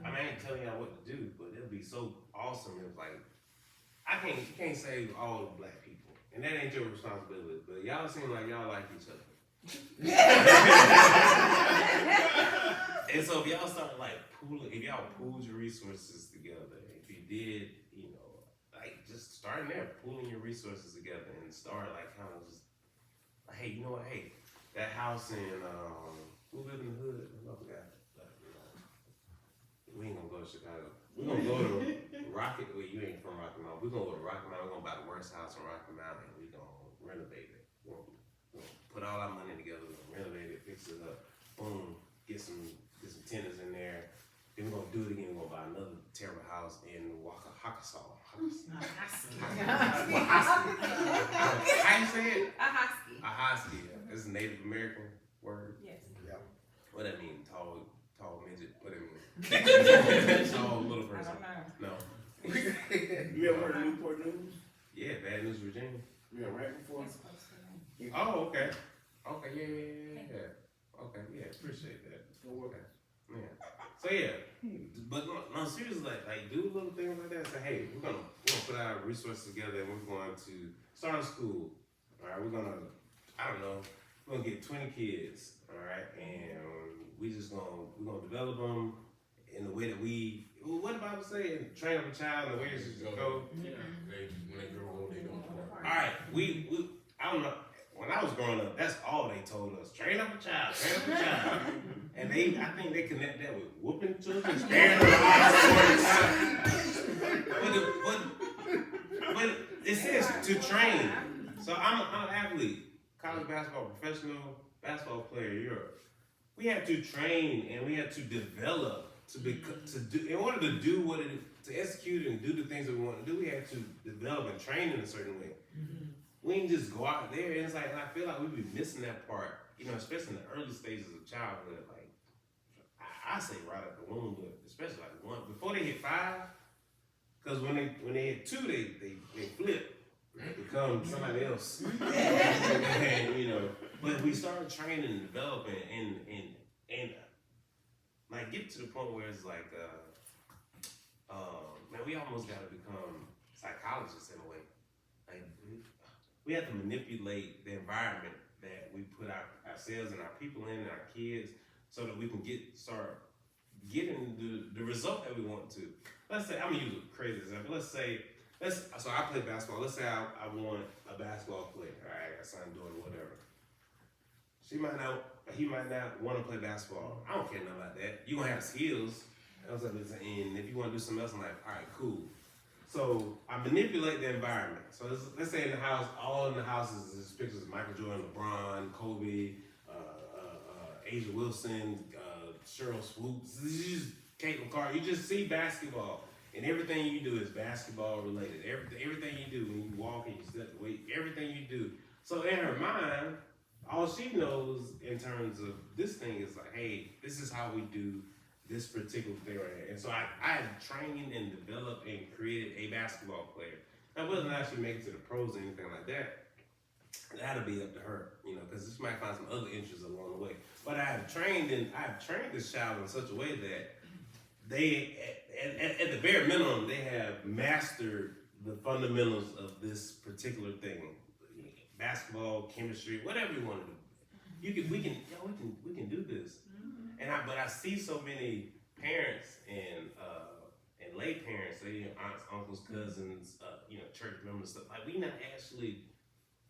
I ain't telling y'all what to do, but it'll be so awesome if, like, you can't save all the black people. And that ain't your responsibility, but y'all seem like y'all like each other. And so if y'all start like if y'all pooled your resources together, if you did, like just starting there, pooling your resources together and start like kind of just, like, hey, you know what, hey, that house in, who live in the hood? I forgot. We ain't gonna go to Chicago. We're gonna go to Rocket. Well, you ain't from Rocky Mountain. We're gonna go to Rocky Mountain. We're gonna buy the worst house in Rocky Mountain and we're gonna renovate it. We're gonna put all our money together. We're gonna renovate it, fix it up. Boom. Get some tenants in there. Then we're gonna do it again. We're gonna buy another terrible house in Waukesha. How you say it? Ahoskie. Ahoskie. It's a Native American word. Yes. Yeah. What that mean? Tall midget. What that mean? Tall little I person. don't know. No. You ever heard of Newport News? Yeah, Bad News Virginia. Yeah, right before. It's supposed to be. Oh, okay. Okay, yeah. Okay, yeah, appreciate that. Okay. Yeah. So yeah, but no, seriously, like do little things like that. Say, hey, we're gonna put our resources together and we're going to start a school. All right, we're gonna get 20 kids. All right, and we're gonna develop them in the way that what the Bible say? Train up a child in the way it should go. Yeah, when they grow old, they don't. All right, I don't know. When I was growing up, that's all they told us. Train up a child, train up a child. And I think they connect that with whooping children, staring them eyes. But it says to train. So I'm an athlete, college basketball, professional basketball player. We have to train and we have to develop in order to do to execute and do the things that we want to do. We have to develop and train in a certain way. Mm-hmm. We can just go out there and it's like, and I feel like we be missing that part, especially in the early stages of childhood. Like I say right out the womb, but especially like 1 before they hit 5, because when they hit 2, they flip. They become somebody else. And, but we started training and developing and like get to the point where it's like, man, we almost got to become psychologists in a way. Like we have to manipulate the environment that we put ourselves and our people in and our kids so that we can start getting the result that we want to. Let's say, I'm gonna use a crazy example. So I play basketball. Let's say I want a basketball player. All right, I got son, daughter, whatever. He might not want to play basketball. I don't care nothing about that. You gonna have skills. And if you want to do something else, I'm like, all right, cool. So I manipulate the environment. So let's say in the house, all in the houses is pictures of Michael Jordan, LeBron, Kobe, Asia Wilson, Cheryl Swoops, Kate McCarthy. You just see basketball. And everything you do is basketball related. Everything you do when you walk and you step away, everything you do. So in her mind, all she knows in terms of this thing is like, hey, this is how we do this particular thing right here. And so I had trained and developed and created a basketball player. Now, whether or not she makes it to the pros or anything like that, that'll be up to her, because she might find some other interests along the way. But I have trained this child in such a way that they, at the bare minimum, they have mastered the fundamentals of this particular thing. Basketball, chemistry, whatever you want to do. We can do this. But I see so many parents and and lay parents, so aunts, uncles, cousins, church members, stuff like we not actually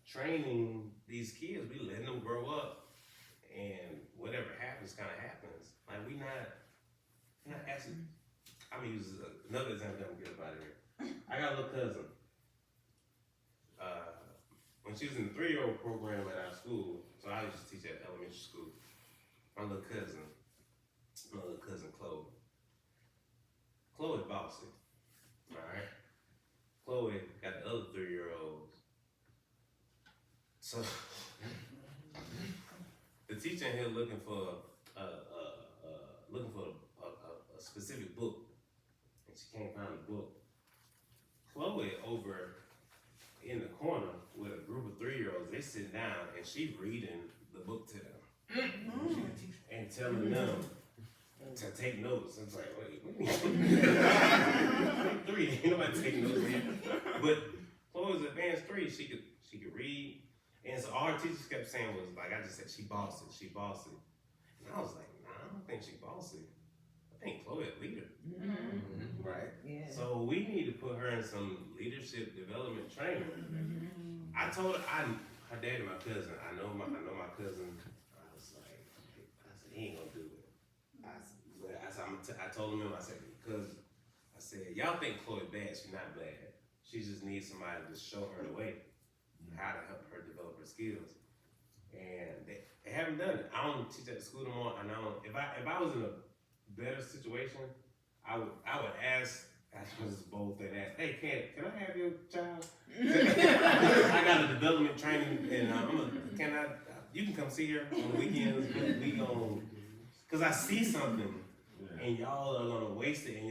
training these kids. We letting them grow up, and whatever happens, kind of happens. Like we not actually. I'm gonna use another example that I'm gonna get up out of here. I got a little cousin. When she was in the 3-year-old program at our school, so I used to teach at elementary school. My little cousin Chloe. Chloe bossy, all right. Chloe got the other 3-year-olds. So the teacher in here looking for a specific book, and she can't find the book. Chloe over in the corner with a group of 3-year-olds, they sit down and she reading the book to them and telling them to take notes. It's like, wait, what do you mean? 3, ain't nobody taking notes here. But Chloe's advanced 3, she could read, and so all her teachers kept saying was like, I just said, she bossy. And I was like, nah, I don't think she bossy. I think Chloe a leader. Mm-hmm. Right? Yeah. So we need to put her in some leadership development training. I told her, her dad and my cousin, I know my cousin. I said, he ain't gonna do it. I told him, I said, because I said, y'all think Chloe bad, she's not bad. She just needs somebody to show her the way, how to help her develop her skills. And they haven't done it. I don't teach at the school no more. I know if I was in a better situation, I would ask this bold thing, hey, can I have your child? I got a development training, and you can come see her on the weekends, but we gon', cause I see something, and y'all are gonna waste it, and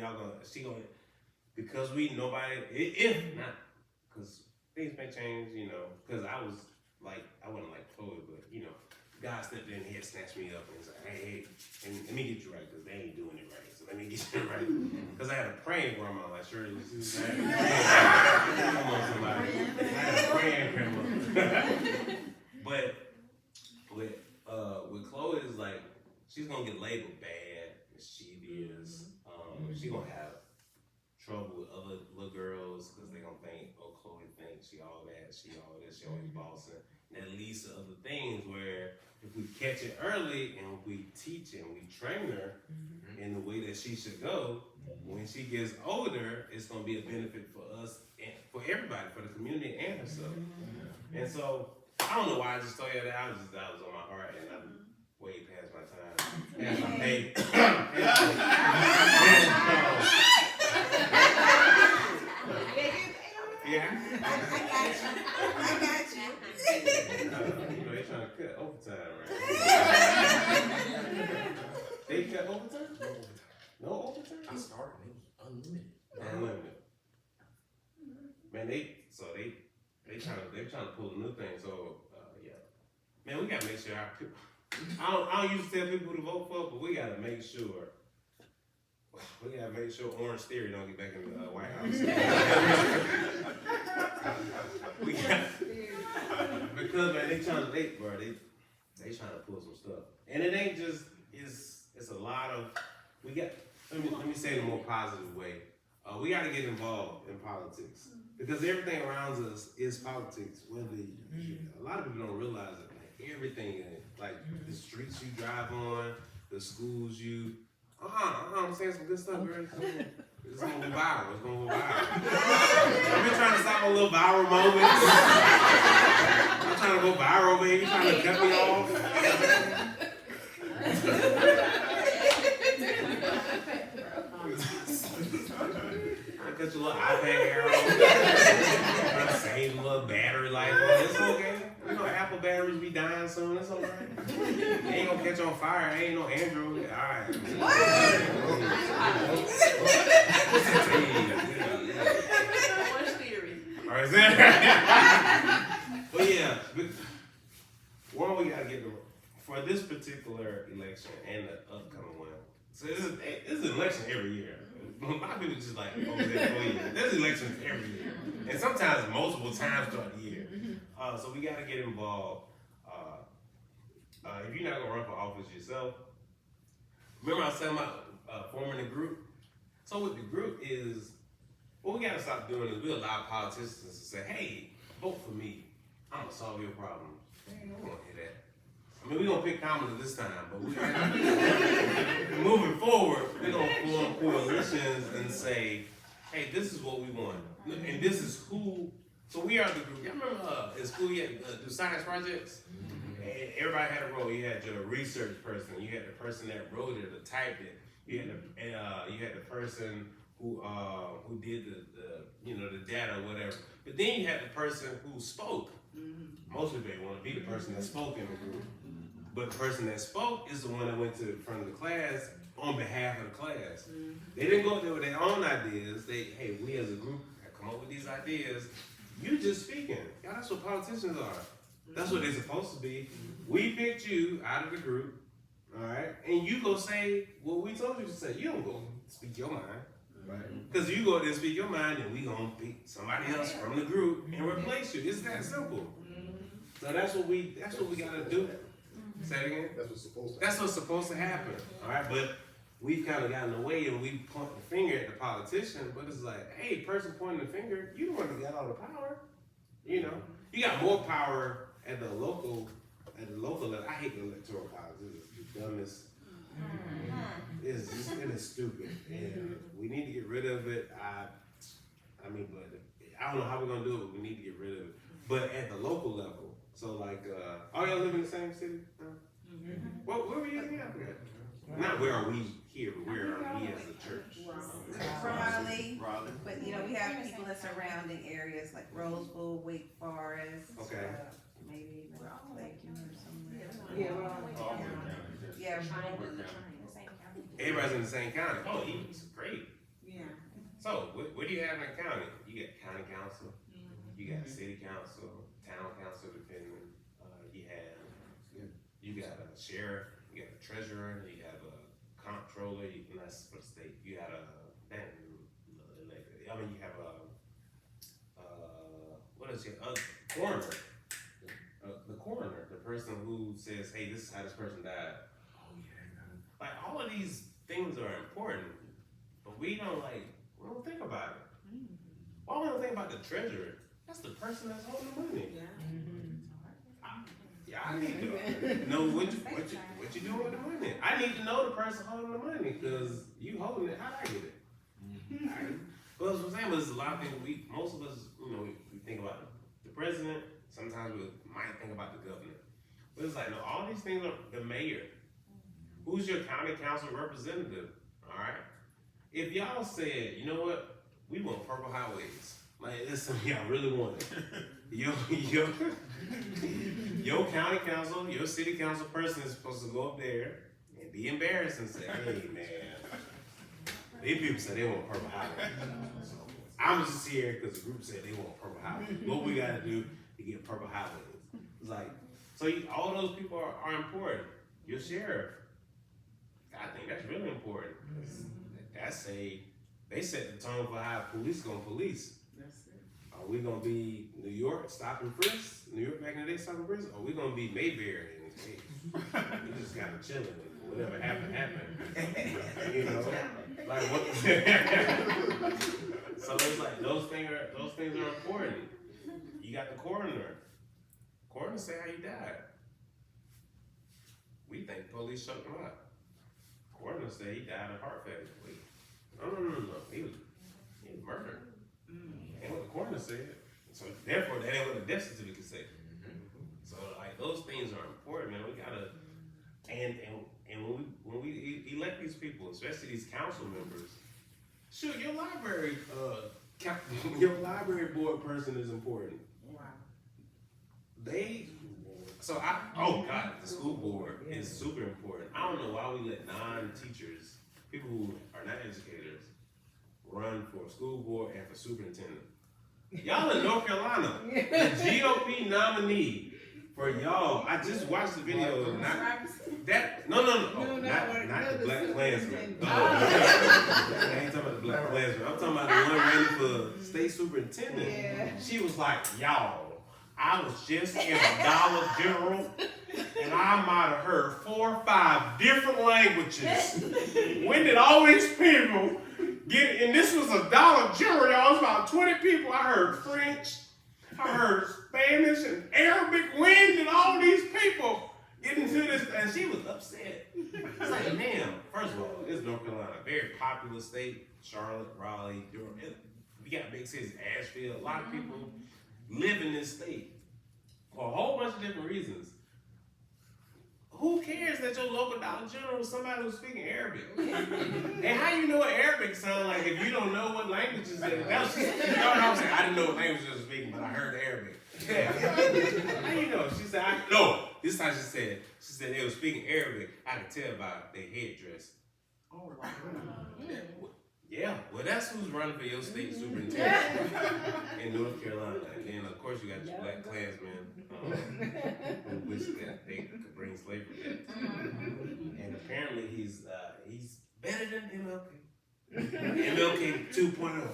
because if not, cause things may change, cause I wasn't like Chloe, but God stepped in here, snatched me up, and was like, hey, and let me get you right, cause they ain't doing it right. So let me get you right. Cause I had a praying grandma, like Shirley. Come on, somebody. I had a praying grandma. But with Chloe, it's like, she's gonna get labeled bad, mischievous. She's gonna have trouble with other little girls, cause they gonna think, oh, Chloe thinks she all that, she all this, she always bossing. And that leads to other things where, if we catch it early and we teach and we train her in the way that she should go, when she gets older, it's going to be a benefit for us and for everybody, for the community and herself. And so, I don't know why I just told you that. That was on my heart, and I'm way past my time. Past my pay. Yeah. I got you. They trying to cut overtime, right? They cut overtime? No overtime? I started, it was unlimited. Unlimited. Man, they trying to pull a new thing. So yeah, man, we gotta make sure our people. I don't usually tell people who to vote for, but we gotta make sure. Orange Theory don't get back in the White House. Because man, they trying to pull some stuff, and it ain't just it's a lot of let me say it in a more positive way. We got to get involved in politics because everything around us is politics. A lot of people don't realize it. Like everything in it, like the streets you drive on, the schools you. I'm saying some good stuff, girl. It's gonna go viral. I've been trying to stop a little viral moments. I'm trying to go viral, baby. You trying to cut me off? I cut your little iPad arrow. Trying to save a little battery life. It's okay. Apple batteries be dying soon. It's alright. It ain't gonna catch on fire. It ain't no Android. Alright. Orange Theory. Alright, but yeah, one we gotta get for this particular election and the upcoming one. So this is an election every year. A lot of people just like, oh, there's elections every year. And sometimes multiple times throughout the year. So we gotta get involved. If you're not gonna run for office yourself, remember I was telling my forming a group? So what the group is, what we gotta stop doing is we allow politicians to say, hey, vote for me. I'm gonna solve your problem. Hey, I don't wanna hear that. I mean, we're gonna pick Kamala this time, but moving forward, we're gonna form coalitions and say, hey, this is what we want. And this is who, so we are the group. Y'all remember in school you had to do science projects? And everybody had a role. You had your research person, you had the person that wrote it or typed it, you had the person who did the data or whatever. But then you had the person who spoke. Most of them want to be the person that spoke in the group. But the person that spoke is the one that went to the front of the class on behalf of the class. They didn't go there with their own ideas. Hey, we as a group have come up with these ideas. You just speaking. Yeah, that's what politicians are. That's what they're supposed to be. We picked you out of the group, all right? And you go say what we told you to say. You don't go speak your mind. Right. Because you go there and speak your mind, and we gonna pick somebody else from the group and replace you. It's that simple. So that's what we gotta do. Say it again. That's what's supposed to happen. That's what's supposed to happen. All right, but we've kind of gotten away and we point the finger at the politician. But it's like, hey, person pointing the finger, you the one that got all the power. You know, you got more power at the local level. I hate the electoral politics. It's the dumbest. It is stupid, and we need to get rid of it. I mean, but I don't know how we're gonna do it. But we need to get rid of it. But at the local level, so like, all y'all live in the same city? No? Where were you again? I forgot. Not where are we here, but where are we as a church? Raleigh, Raleigh. but you know, we have people in surrounding areas like Roseville, Wake Forest. Okay. Maybe Lakeland or somewhere. Yeah, we're all All the counties, Yeah, Everybody's in the same county. Oh, it's great. yeah. So, what do you have in the county? You got county council, you got city council, town council, depending. You got a sheriff, you got a treasurer, you have a comptroller. That's for the state. You got a you have a what is it? Coroner. The coroner, the person who says, hey, this is how this person died. Oh yeah. Like all of these things are important, but we don't think about it. Why we don't think about the treasurer? That's the person that's holding the money. I need to know what you doing with the money. I need to know the person holding the money, because you holding it, how'd I get it? Well, that's what I'm saying, but there's a lot of things most of us, we think about the president, sometimes we might think about the governor. But it's like, no, all these things are the mayor. Who's your county council representative? Alright? If y'all said, you know what, we want purple highways. Like, it's something y'all really want. Your county council, your city council person is supposed to go up there and be embarrassed and say, hey man, these people said they want purple highways. So I'm just here because the group said they want purple highways. What we gotta do to get purple highways? It's like, so all those people are important. Your sheriff, I think that's really important. They set the tone for how police gonna police. Are we gonna be New York stop and frisk? New York back in the day stop and frisk? Or are we gonna be Mayberry and hey, we just kinda chilling and whatever happened. You know? Like what so it's like those things are important. You got the coroner. Coroner say how he died. We think police shut him up. Coroner say he died of heart failure. Wait. No. He was murdered. And what the coroner said. So therefore, that ain't what the death certificate said. So like those things are important, man. We gotta and when we elect these people, especially these council members, shoot, your library board person is important. Wow. The school board is super important. I don't know why we let non-teachers, people who are not educators, run for school board and for superintendent. Y'all in North Carolina, the GOP nominee for y'all. I just watched the video. Not the Black Klansman. I ain't talking about the Black Klansman. I'm talking about the one running for state superintendent. Yeah. She was like, y'all, I was just in a Dollar General and I might have heard 4 or 5 different languages. When did all these people and this was a Dollar General, y'all. It was about 20 people. I heard French, I heard Spanish and Arabic wind, and all these people getting to this, and she was upset. It's like, damn, first of all, it's North Carolina, a very popular state. Charlotte, Raleigh, Durham. We got big cities, Asheville. A lot of people live in this state for a whole bunch of different reasons. Who cares that your local Dollar General is somebody who's speaking Arabic? And how you know what Arabic sound like if you don't know what languages that you know what I'm saying? I didn't know what languages they were speaking, but I heard Arabic. Yeah. How you know? She said, no. This time she said they were speaking Arabic. I could tell by their headdress. Oh, Yeah, well, that's who's running for your state superintendent in North Carolina. And then, of course, you got your black Klansmen, who wish that they could bring slavery back. And apparently, he's better than MLK. MLK 2.0.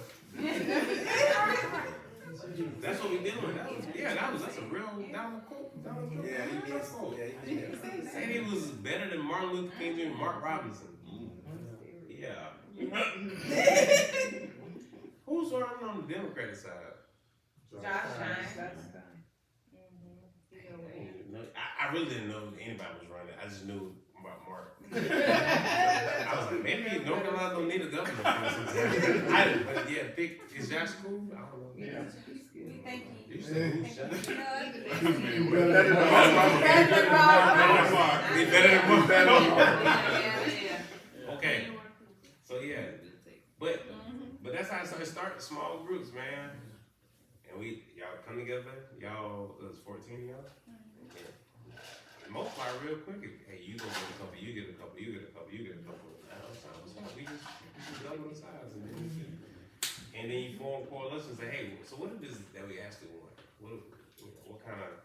That's what we doing. That's a real quote. Yeah, he did. Yeah, he did. Said he was better than Martin Luther King Jr. and Mark Robinson. Yeah. Who's running on the Democratic side? Josh Hines. I really didn't know anybody was running. I just knew about Mark. I was like, maybe North Carolina don't need a governor. I didn't, but yeah, pick is Josh cool? I don't know. Yeah, he's good. We thank you. You said who's Josh? You know, Better than Mark. Okay. So yeah. But that's how it started, small groups, man. And y'all come together, there's 14 of y'all. And multiply real quick. Hey, you go get a couple, you get a couple, you get a couple, you get a couple. We just double the size. And then you form coalitions and say, hey, so what is it that we actually want? What kind of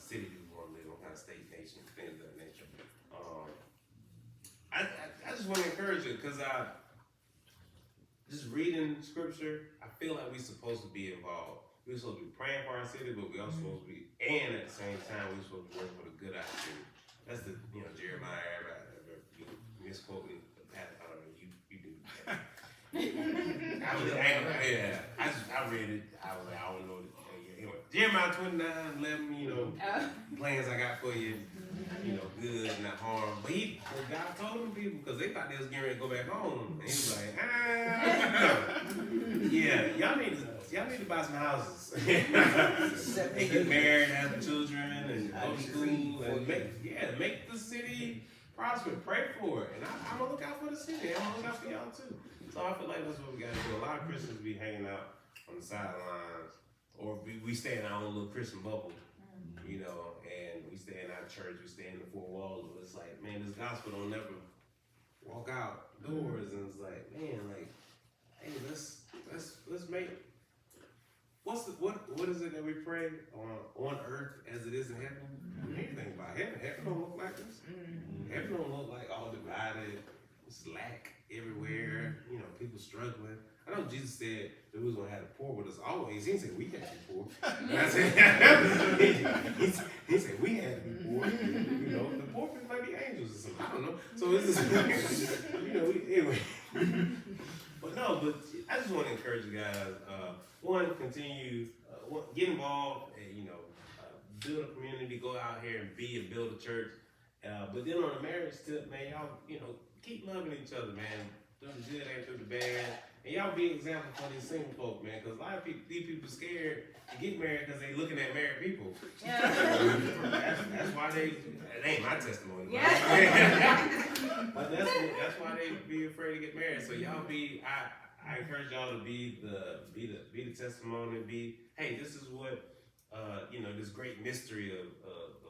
city do we want to live in? What kind of state, nation, things of that nature? I just want to encourage you because just reading scripture, I feel like we're supposed to be involved. We're supposed to be praying for our city, but we're also supposed to be, and at the same time, we're supposed to be working for the good of our city. That's the, Jeremiah, you misquote me, I don't know, you do. I read it, I was like, I don't know. Anyway, Jeremiah 29:11, plans I got for you, good, not harm. But God told them people because they thought they was getting ready to go back home. And he was like, yeah, y'all need to buy some houses. And get married, have children, and go to school, and make the city prosper. Pray for it. And I'm gonna look out for the city. I'm gonna look out for y'all too. So I feel like that's what we gotta do. A lot of Christians be hanging out on the sidelines, or we stay in our own little Christian bubble, and we stay in our church, we stay in the four walls. But it's like, man, this gospel don't never walk out doors, and it's like, man, like, hey, let's make what is it that we pray on earth as it is in heaven? Anything about heaven? Heaven don't look like this. Heaven don't look like all divided, it's lack everywhere. People struggling. I know Jesus said that we was gonna have the poor with us always. He didn't say we had to be poor. I said, he said we had to be poor. The poor people might be angels or something. I don't know. So it's just, anyway. But I just want to encourage you guys. Continue, get involved, and build a community. Go out here and build a church. But then on the marriage tip, man, y'all, keep loving each other, man. Through the good and through the bad. And y'all be an example for these single folk, man, because a lot of these people scared to get married because they looking at married people. That's why it ain't my testimony. But that's why they be afraid to get married. So y'all I encourage y'all to be the testimony. Hey, this is what this great mystery of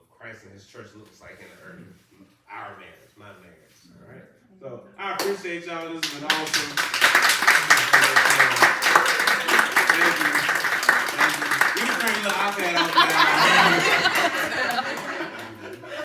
Christ and His church looks like in the earth. Our marriage, my marriage. All right. So I appreciate y'all. This has been awesome. Thank you. You can turn your iPad off now.